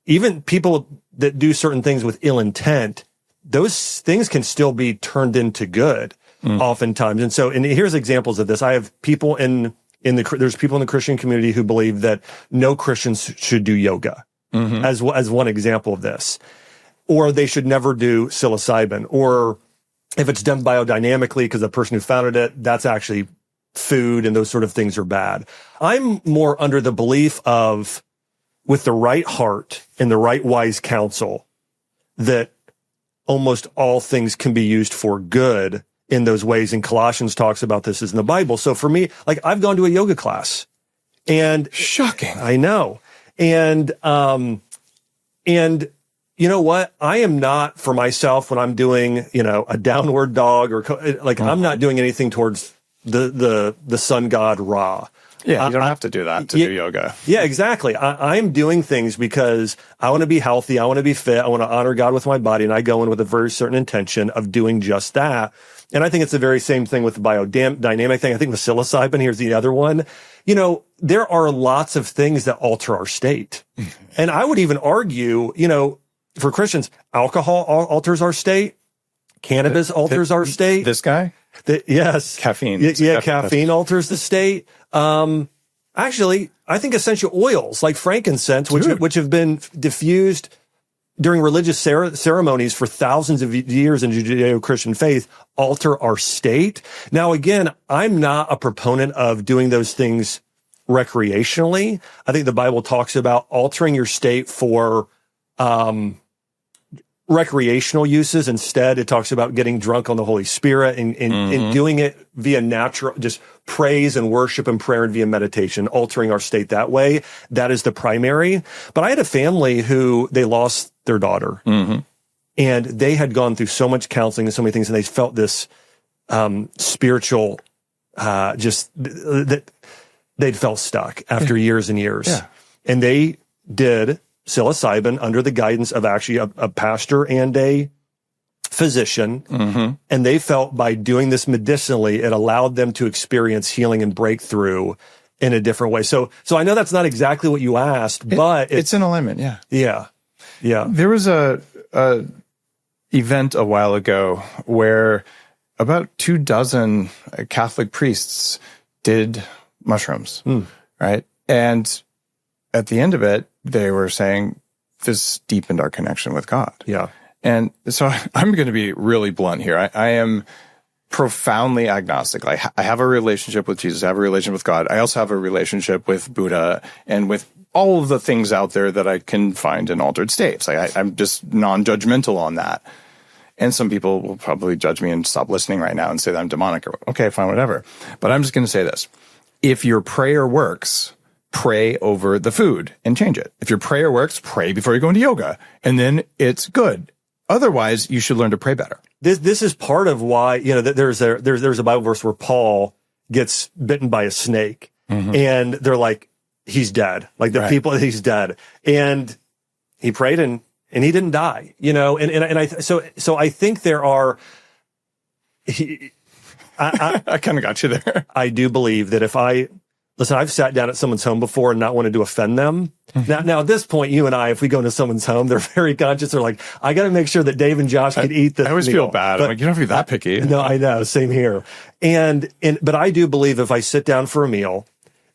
even people that do certain things with ill intent, those things can still be turned into good oftentimes. And here's examples of this. I have people in there's people in the Christian community who believe that no Christians should do yoga as one example of this, or they should never do psilocybin, or if it's done biodynamically because the person who founded it, that's actually food and those sort of things are bad. I'm more under the belief of, with the right heart and the right wise counsel, that almost all things can be used for good in those ways. And Colossians talks about this as in the Bible. So for me, like, I've gone to a yoga class, and shocking. I know. And you know what? I am not, for myself, when I'm doing, a downward dog or I'm not doing anything towards the sun god Ra. Yeah, you don't have to do that to do yoga. Yeah, exactly. I'm doing things because I want to be healthy. I want to be fit. I want to honor God with my body. And I go in with a very certain intention of doing just that. And I think it's the very same thing with the biodynamic thing. I think with psilocybin, here's the other one. There are lots of things that alter our state. And I would even argue, for Christians, alcohol alters our state. Cannabis alters our state. This guy? Yes. Caffeine. Yeah, caffeine alters the state. Actually, I think essential oils like frankincense, which have been diffused during religious ceremonies for thousands of years in Judeo-Christian faith, alter our state. Now, again, I'm not a proponent of doing those things recreationally. I think the Bible talks about altering your state for recreational uses. Instead, it talks about getting drunk on the Holy Spirit and doing it via natural, just praise and worship and prayer and via meditation, altering our state that way. That is the primary. But I had a family who they lost their daughter, and they had gone through so much counseling and so many things, and they felt this spiritual, that they'd felt stuck after years and years. Yeah. And they did psilocybin under the guidance of actually a pastor and a physician. And they felt by doing this medicinally, it allowed them to experience healing and breakthrough in a different way. So I know that's not exactly what you asked, but it's in alignment. Yeah. Yeah. Yeah. There was a event a while ago where about 24 Catholic priests did mushrooms, right? And at the end of it, they were saying this deepened our connection with God. Yeah. And so I'm going to be really blunt here. I am profoundly agnostic. I have a relationship with Jesus. I have a relationship with God. I also have a relationship with Buddha and with all of the things out there that I can find in altered states. I'm just non-judgmental on that. And some people will probably judge me and stop listening right now and say that I'm demonic. Okay, fine, whatever. But I'm just going to say this. If your prayer works, pray over the food and change it. If your prayer works, pray before you go into yoga, and then it's good. Otherwise, you should learn to pray better. This is part of why, there's a Bible verse where Paul gets bitten by a snake, and they're like, he's dead. Like the people, he's dead. And he prayed and he didn't die, so I think there are, I kind of got you there. I do believe that listen, I've sat down at someone's home before and not wanted to offend them. Now at this point, you and I, if we go into someone's home, they're very conscious. They're like, I got to make sure that Dave and Josh can eat this. I always feel bad. I'm like, you don't have to be that picky. No, I know. Same here. But I do believe if I sit down for a meal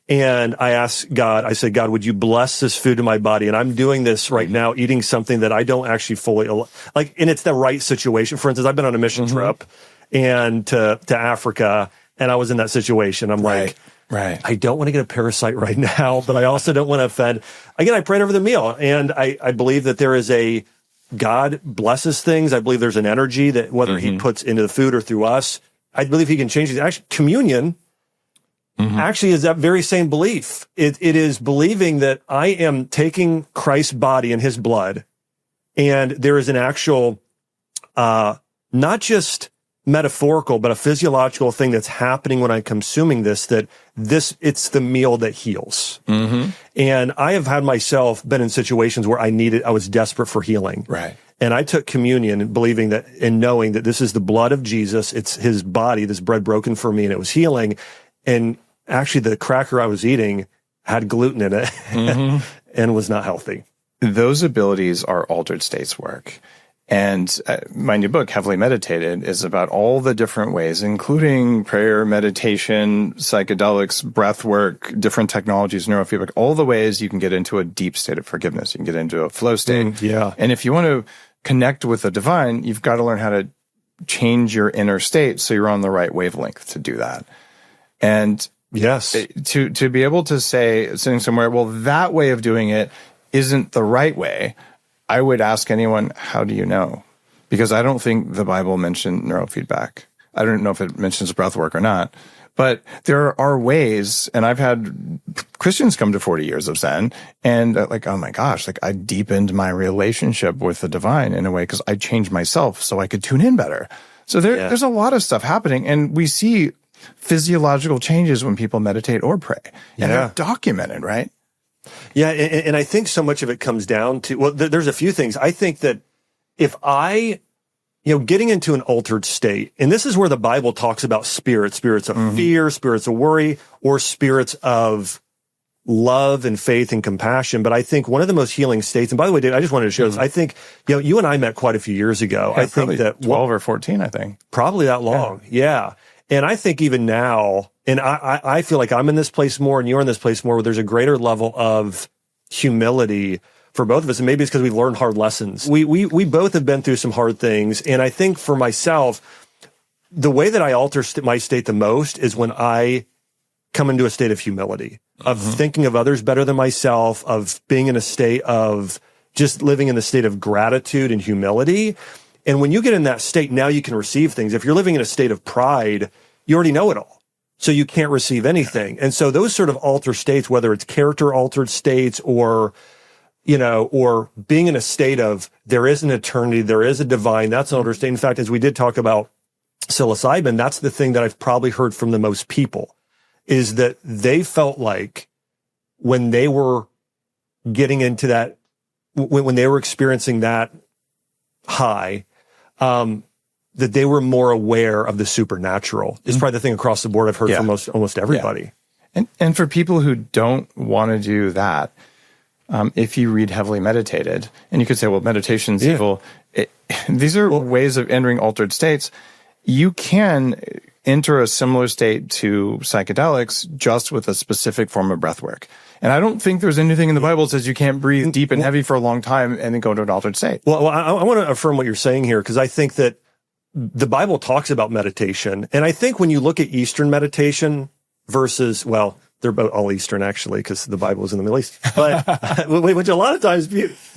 and I ask God, I say, God, would you bless this food in my body? And I'm doing this right now, eating something that I don't actually fully like, and it's the right situation. For instance, I've been on a mission trip and to Africa, and I was in that situation. I'm like, I don't want to get a parasite right now, but I also don't want to offend. Again, I prayed over the meal, and I believe that there is God blesses things. I believe there's an energy that whether he puts into the food or through us, I believe he can change things. Actually, communion actually is that very same belief. It is believing that I am taking Christ's body and his blood, and there is an actual, not just metaphorical, but a physiological thing that's happening when I'm consuming this, it's the meal that heals. And I have had myself been in situations where I was desperate for healing. Right. And I took communion believing that and knowing that this is the blood of Jesus. It's his body, this bread broken for me, and it was healing. And actually the cracker I was eating had gluten in it and was not healthy. Those abilities are altered states work. And my new book, Heavily Meditated, is about all the different ways, including prayer, meditation, psychedelics, breath work, different technologies, neurofeedback, all the ways you can get into a deep state of forgiveness. You can get into a flow state. Yeah. And if you want to connect with the divine, you've got to learn how to change your inner state so you're on the right wavelength to do that. And yes, to be able to say, sitting somewhere, well, that way of doing it isn't the right way, I would ask anyone, how do you know? Because I don't think the Bible mentioned neurofeedback. I don't know if it mentions breath work or not. But there are ways, and I've had Christians come to 40 years of Zen, and like, oh my gosh, like I deepened my relationship with the divine in a way because I changed myself so I could tune in better. So there's a lot of stuff happening, and we see physiological changes when people meditate or pray. And they're documented, right? Yeah, and I think so much of it comes down to, well, there's a few things. I think that if getting into an altered state, and this is where the Bible talks about spirits of fear, spirits of worry, or spirits of love and faith and compassion. But I think one of the most healing states, and by the way, Dave, I just wanted to share this. I think, you and I met quite a few years ago. Yeah, I think that 12 or 14, I think. Probably that long. Yeah. And I think even now, and I feel like I'm in this place more and you're in this place more where there's a greater level of humility for both of us. And maybe it's because we've learned hard lessons. We both have been through some hard things. And I think for myself, the way that I alter my state the most is when I come into a state of humility, of thinking of others better than myself, of being in a state of just living in the state of gratitude and humility. And when you get in that state, now you can receive things. If you're living in a state of pride, you already know it all. So you can't receive anything. And so those sort of altered states, whether it's character altered states or being in a state of there is an eternity, there is a divine, that's an altered state. In fact, as we did talk about psilocybin, that's the thing that I've probably heard from the most people is that they felt like when they were getting into that, when they were experiencing that high, that they were more aware of the supernatural. It's probably the thing across the board I've heard from almost everybody. Yeah. And for people who don't want to do that, if you read Heavily Meditated, and you could say, well, meditation's evil. These are ways of entering altered states. You can enter a similar state to psychedelics just with a specific form of breath work. And I don't think there's anything in the Bible that says you can't breathe deep and heavy for a long time and then go into an altered state. Well, I want to affirm what you're saying here because I think that the Bible talks about meditation. And I think when you look at Eastern meditation versus, well, they're both all Eastern actually because the Bible is in the Middle East. But which a lot of times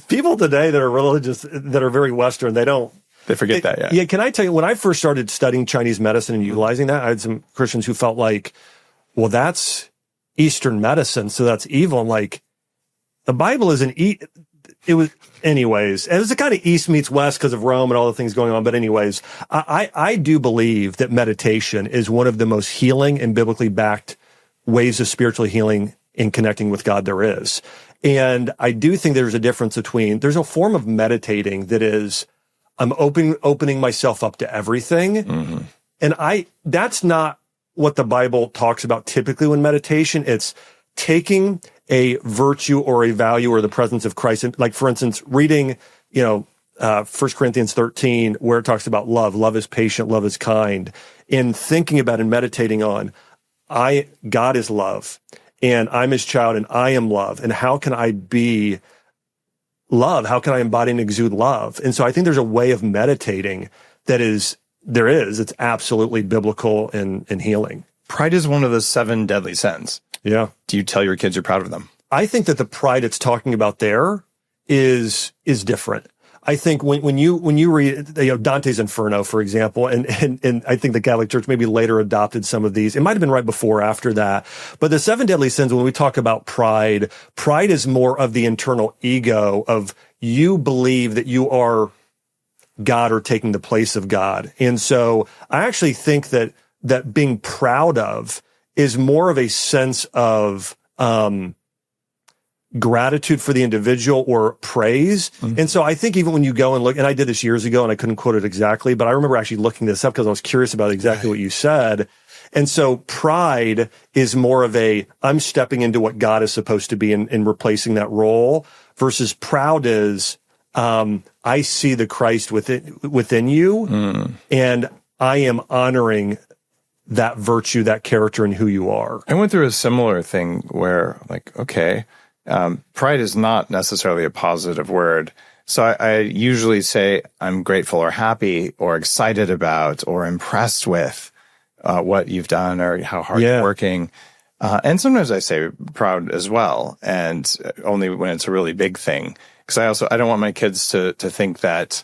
people today that are religious, that are very Western, they forget that, yeah. Yeah, can I tell you, when I first started studying Chinese medicine and utilizing that, I had some Christians who felt like, well, that's Eastern medicine, so that's evil. I'm like, the Bible isn't, it was, anyways, it was a kind of East meets West because of Rome and all the things going on. But anyways, I do believe that meditation is one of the most healing and biblically backed ways of spiritual healing in connecting with God there is. And I do think there's a difference between, there's a form of meditating that is, I'm opening myself up to everything. And that's not what the Bible talks about typically when meditation. It's taking a virtue or a value or the presence of Christ. And like, for instance, reading, 1 Corinthians 13, where it talks about love. Love is patient, love is kind. And thinking about and meditating on, God is love and I'm his child and I am love. And how can I be love? How can I embody and exude love? And so I think there's a way of meditating it's absolutely biblical and healing. Pride is one of the 7 deadly sins. Yeah. Do you tell your kids you're proud of them? I think that the pride it's talking about there is different. I think when you read Dante's Inferno, for example, and I think the Catholic Church maybe later adopted some of these. It might have been right before or after that. But the 7 deadly sins, when we talk about pride is more of the internal ego of you believe that you are God or taking the place of God. And so I actually think that being proud of is more of a sense of gratitude for the individual or praise. And so I think even when you go and look, and I did this years ago and I couldn't quote it exactly, but I remember actually looking this up because I was curious about exactly what you said. And so pride is more of I'm stepping into what God is supposed to be and replacing that role versus proud is I see the Christ within you, and I am honoring that virtue, that character, and who you are. I went through a similar thing where, like, okay, pride is not necessarily a positive word. So I usually say I'm grateful or happy or excited about or impressed with what you've done or how hard you're working. And sometimes I say proud as well, and only when it's a really big thing. Because I don't want my kids to think that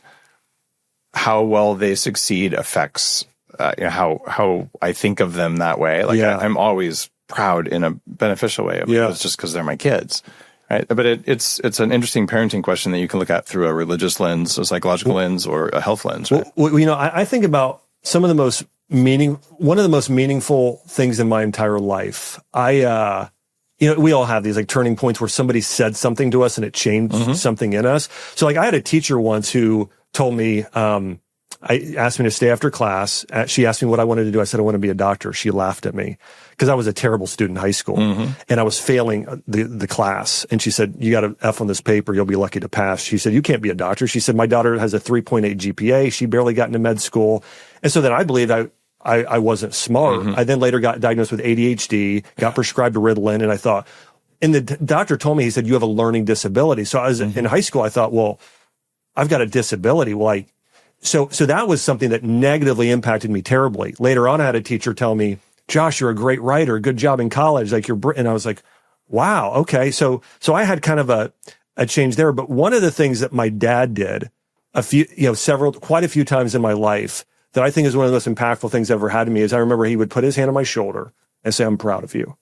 how well they succeed affects how I think of them that way. Like I'm always proud in a beneficial way. It's just because they're my kids. Right. But it's an interesting parenting question that you can look at through a religious lens, a psychological lens, or a health lens. Right? Well, I think about one of the most meaningful things in my entire life. We all have these like turning points where somebody said something to us and it changed something in us. So like I had a teacher once who told me, I asked me to stay after class. She asked me what I wanted to do. I said, I want to be a doctor. She laughed at me because I was a terrible student in high school and I was failing the class. And she said, you got an F on this paper. You'll be lucky to pass. She said, you can't be a doctor. She said, my daughter has a 3.8 GPA. She barely got into med school. And so then I believed I wasn't smart. I then later got diagnosed with ADHD, got prescribed Ritalin. And I thought, and the doctor told me, he said, you have a learning disability. So I was in high school. I thought, well, I've got a disability. Well, So that was something that negatively impacted me terribly. Later on, I had a teacher tell me, Josh, you're a great writer. Good job in college. Like and I was like, wow. Okay. So I had kind of a change there. But one of the things that my dad did quite a few times in my life that I think is one of the most impactful things ever had to me is I remember he would put his hand on my shoulder and say, I'm proud of you.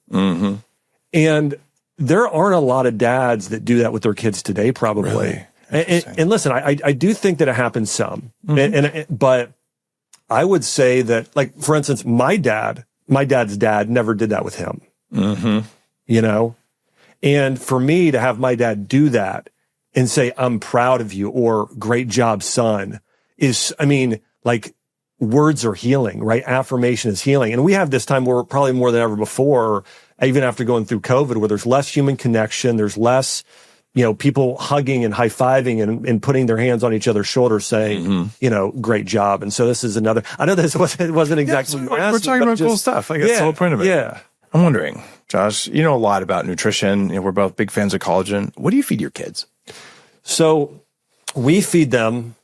And there aren't a lot of dads that do that with their kids today, probably. Really? And listen, I do think that it happens some, but I would say that, like, for instance, my dad's dad never did that with him, and for me to have my dad do that and say, I'm proud of you or great job, son, words are healing, right? Affirmation is healing. And we have this time where probably more than ever before, even after going through COVID, where there's less human connection, there's less people hugging and high-fiving and putting their hands on each other's shoulders saying, great job. And so this is another, I know this wasn't exactly what you asked. We're talking about cool stuff. Like, that's the whole point of it. Yeah. I'm wondering, Josh, you know a lot about nutrition. We're both big fans of collagen. What do you feed your kids? So we feed them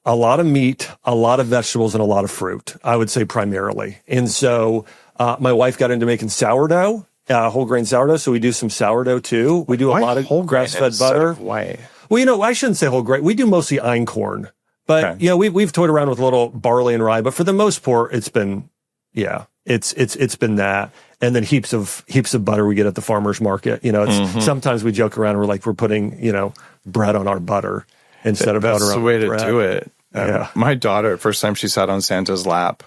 a lot of meat, a lot of vegetables, and a lot of fruit, I would say primarily. And so my wife got into making sourdough. Whole grain sourdough. So we do some sourdough too. We do a lot of grass-fed butter. Why? Well, I shouldn't say whole grain. We do mostly einkorn, but we've toyed around with a little barley and rye, but for the most part, it's been that. And then heaps of butter we get at the farmer's market. Sometimes we joke around. We're putting, bread on our butter instead of butter on bread. That's the way to do it. My daughter, first time she sat on Santa's lap,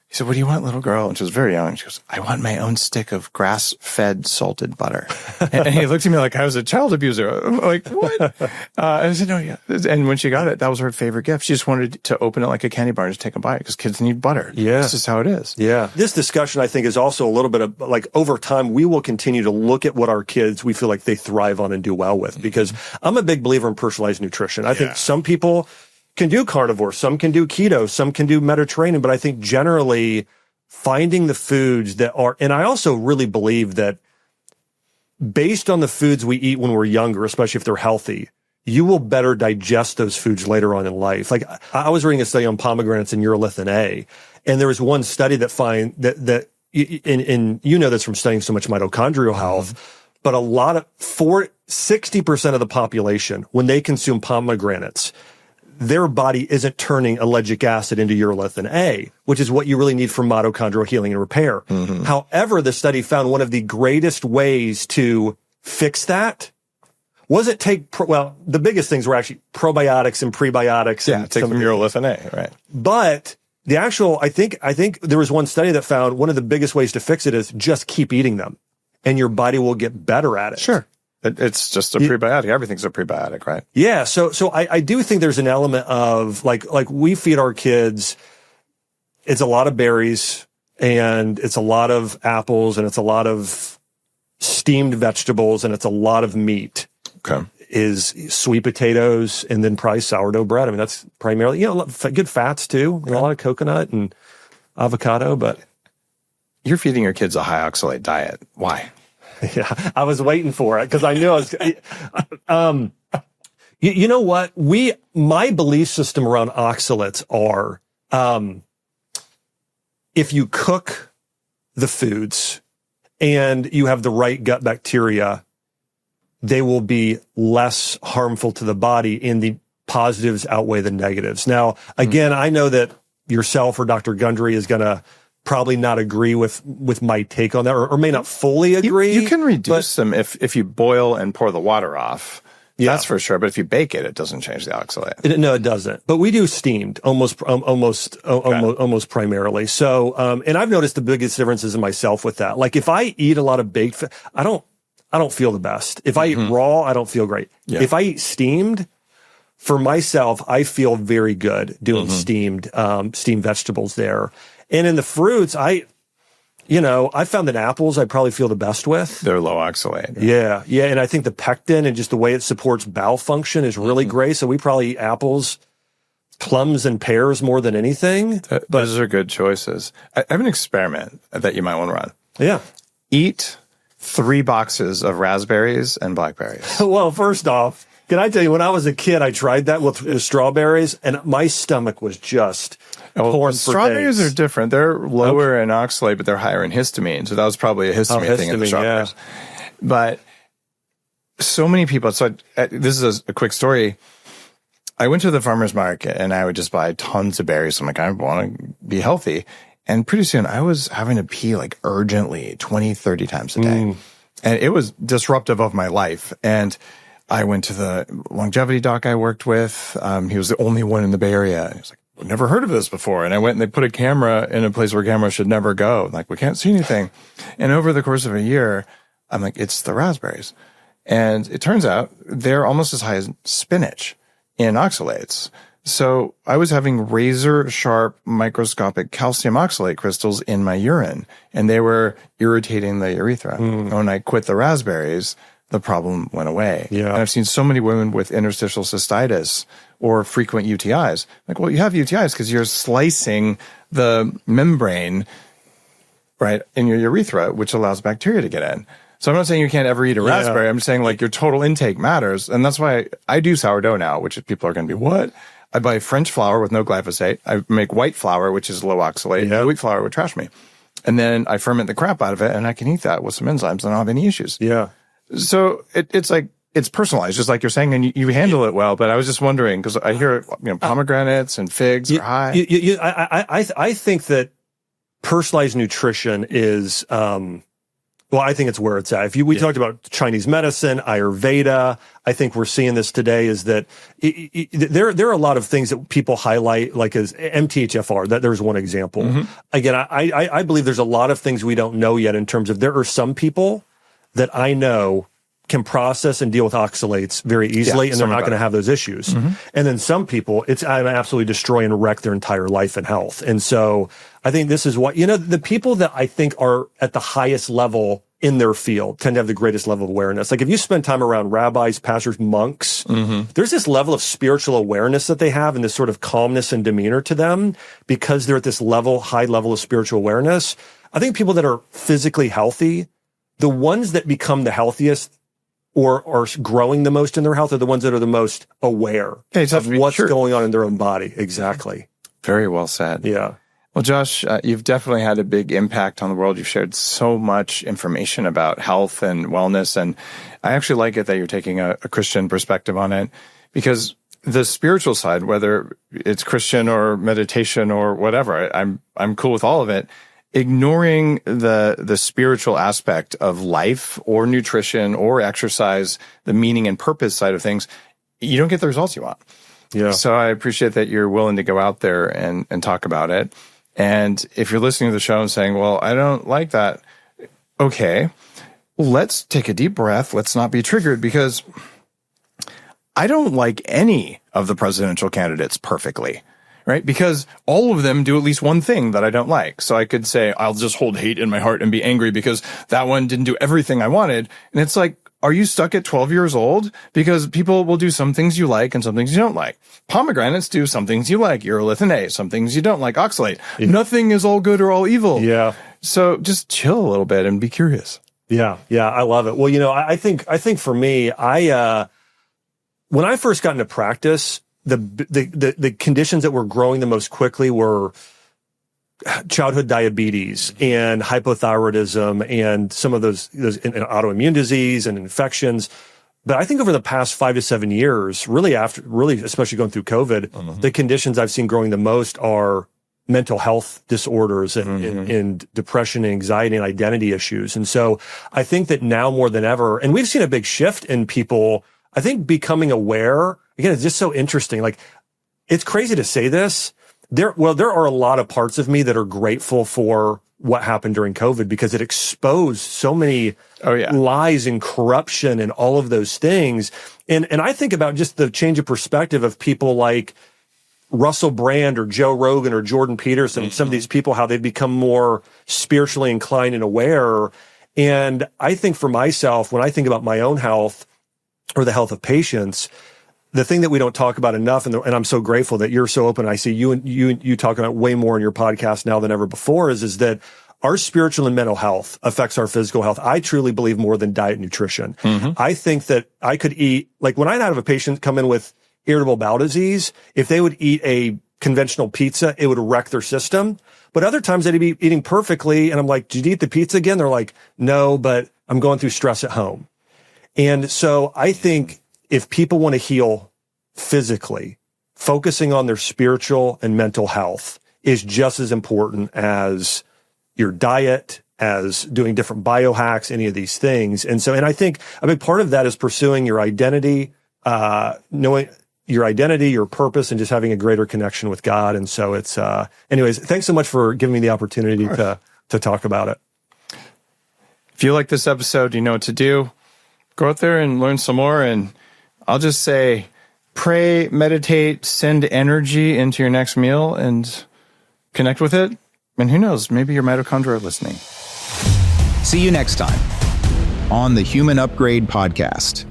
he said, what do you want, little girl? And she was very young. She goes, I want my own stick of grass-fed salted butter. and he looked at me like I was a child abuser. I'm like, what? I said, no, yeah. And when she got it, that was her favorite gift. She just wanted to open it like a candy bar and just take a bite because kids need butter. Yeah. This is how it is. Yeah. This discussion, I think, is also a little bit of like over time, we will continue to look at what our kids, we feel like they thrive on and do well with, because I'm a big believer in personalized nutrition. I think some people can do carnivore, some can do keto, some can do Mediterranean, but I think generally finding the foods that are, and I also really believe that based on the foods we eat when we're younger, especially if they're healthy, you will better digest those foods later on in life. Like I was reading a study on pomegranates and urolithin A, and there was one study that and you know this from studying so much mitochondrial health, but 60% of the population, when they consume pomegranates, their body isn't turning ellagic acid into urolithin A, which is what you really need for mitochondrial healing and repair. However, the study found one of the greatest ways to fix that wasn't the biggest things were actually probiotics and prebiotics. Yeah, take some urolithin A, right? But the actual, I think there was one study that found one of the biggest ways to fix it is just keep eating them, and your body will get better at it. Sure. It's just a prebiotic. Everything's a prebiotic, right? Yeah. So I do think there's an element of like we feed our kids, it's a lot of berries and it's a lot of apples and it's a lot of steamed vegetables and it's a lot of meat. Okay. is sweet potatoes and then probably sourdough bread. I mean, that's primarily, good fats too. A lot of coconut and avocado, but. You're feeding your kids a high oxalate diet. Why? Yeah, I was waiting for it because I knew I was, you know what? My belief system around oxalates are, if you cook the foods and you have the right gut bacteria, they will be less harmful to the body, and the positives outweigh the negatives. Now, again, I know that yourself or Dr. Gundry is going to probably not agree with my take on that, or may not fully agree. You can reduce them if you boil and pour the water off. Yeah. That's for sure. But if you bake it, it doesn't change the oxalate. No, it doesn't. But we do steamed almost primarily. So, and I've noticed the biggest differences in myself with that. Like if I eat a lot of baked food, I don't feel the best. If I eat raw, I don't feel great. Yeah. If I eat steamed, for myself, I feel very good doing steamed vegetables there. And in the fruits, I found that apples I probably feel the best with. They're low oxalate. Yeah. Yeah. And I think the pectin and just the way it supports bowel function is really great. So we probably eat apples, plums, and pears more than anything. Those are good choices. I have an experiment that you might want to run. Yeah. Eat 3 boxes of raspberries and blackberries. Well, first off, can I tell you, when I was a kid, I tried that with strawberries, and my stomach was just torn for strawberries days. Are different. They're lower in oxalate, but they're higher in histamine. So that was probably a histamine thing in the strawberries. Yeah. But so many people. So this is a quick story. I went to the farmer's market, and I would just buy tons of berries. I'm like, I want to be healthy. And pretty soon, I was having to pee like urgently 20, 30 times a day. And it was disruptive of my life. And I went to the longevity doc I worked with. He was the only one in the Bay Area. He was like, I've never heard of this before. And I went and they put a camera in a place where cameras should never go. Like, we can't see anything. And over the course of a year, I'm like, it's the raspberries. And it turns out they're almost as high as spinach in oxalates. So I was having razor sharp microscopic calcium oxalate crystals in my urine, and they were irritating the urethra. And when I quit the raspberries, the problem went away. Yeah. And I've seen so many women with interstitial cystitis or frequent UTIs. Like, well, you have UTIs because you're slicing the membrane, right, in your urethra, which allows bacteria to get in. So I'm not saying you can't ever eat a raspberry. I'm just saying, like, your total intake matters. And that's why I do sourdough now, which people are going to be, what? I buy French flour with no glyphosate. I make white flour, which is low oxalate. Yeah. Wheat flour would trash me. And then I ferment the crap out of it, and I can eat that with some enzymes, and I don't have any issues. Yeah. So it's like, it's personalized, just like you're saying, and you handle it well. But I was just wondering, because I hear, pomegranates and figs are high. I think that personalized nutrition is, well, I think it's where it's at. We talked about Chinese medicine, Ayurveda. I think we're seeing this today is that there are a lot of things that people highlight, like as MTHFR. That there's one example. Again, I believe there's a lot of things we don't know yet in terms of there are some people that I know can process and deal with oxalates very easily, and they're not going to have those issues. And then some people, it's absolutely destroy and wreck their entire life and health. And so I think this is what, the people that I think are at the highest level in their field tend to have the greatest level of awareness. Like if you spend time around rabbis, pastors, monks, there's this level of spiritual awareness that they have and this sort of calmness and demeanor to them because they're at this high level of spiritual awareness. I think people that are physically healthy, the ones that become the healthiest or are growing the most in their health are the ones that are the most aware of what's going on in their own body. Exactly. Very well said. Yeah. Well, Josh, you've definitely had a big impact on the world. You've shared so much information about health and wellness. And I actually like it that you're taking a Christian perspective on it, because the spiritual side, whether it's Christian or meditation or whatever, I'm cool with all of it. Ignoring the spiritual aspect of life or nutrition or exercise, the meaning and purpose side of things, you don't get the results you want. Yeah. So I appreciate that you're willing to go out there and talk about it. And if you're listening to the show and saying, well, I don't like that. Okay, let's take a deep breath. Let's not be triggered, because I don't like any of the presidential candidates perfectly. Right? Because all of them do at least one thing that I don't like. So I could say, I'll just hold hate in my heart and be angry because that one didn't do everything I wanted. And it's like, are you stuck at 12 years old? Because people will do some things you like and some things you don't like. Pomegranates do some things you like, urolithin A, some things you don't like, oxalate. Yeah. Nothing is all good or all evil. Yeah. So just chill a little bit and be curious. Yeah. Yeah. I love it. Well, you know, I think for me, when I first got into practice, the conditions that were growing the most quickly were childhood diabetes and hypothyroidism and some of those autoimmune disease and infections. But I think over the past 5 to 7 years, really especially going through COVID, the conditions I've seen growing the most are mental health disorders and depression, anxiety, and identity issues. And so I think that now more than ever, and we've seen a big shift in people, I think, becoming aware. Again, it's just so interesting. Like, it's crazy to say this. There are a lot of parts of me that are grateful for what happened during COVID, because it exposed so many lies and corruption and all of those things. And I think about just the change of perspective of people like Russell Brand or Joe Rogan or Jordan Peterson, some of these people, how they've become more spiritually inclined and aware. And I think for myself, when I think about my own health or the health of patients, the thing that we don't talk about enough, and I'm so grateful that you're so open. I see you talk about way more in your podcast now than ever before, is that our spiritual and mental health affects our physical health. I truly believe more than diet and nutrition. I think that I could eat, like when I'd have a patient come in with irritable bowel disease, if they would eat a conventional pizza, it would wreck their system. But other times they'd be eating perfectly. And I'm like, did you eat the pizza again? They're like, no, but I'm going through stress at home. And so I think if people want to heal physically, focusing on their spiritual and mental health is just as important as your diet, as doing different biohacks, any of these things. And so, and I think a big part of that is pursuing your identity, knowing your identity, your purpose, and just having a greater connection with God. And so it's, anyways, thanks so much for giving me the opportunity to talk about it. If you like this episode, you know what to do. Go out there and learn some more. And I'll just say, pray, meditate, send energy into your next meal and connect with it. And who knows, maybe your mitochondria are listening. See you next time on the Human Upgrade Podcast.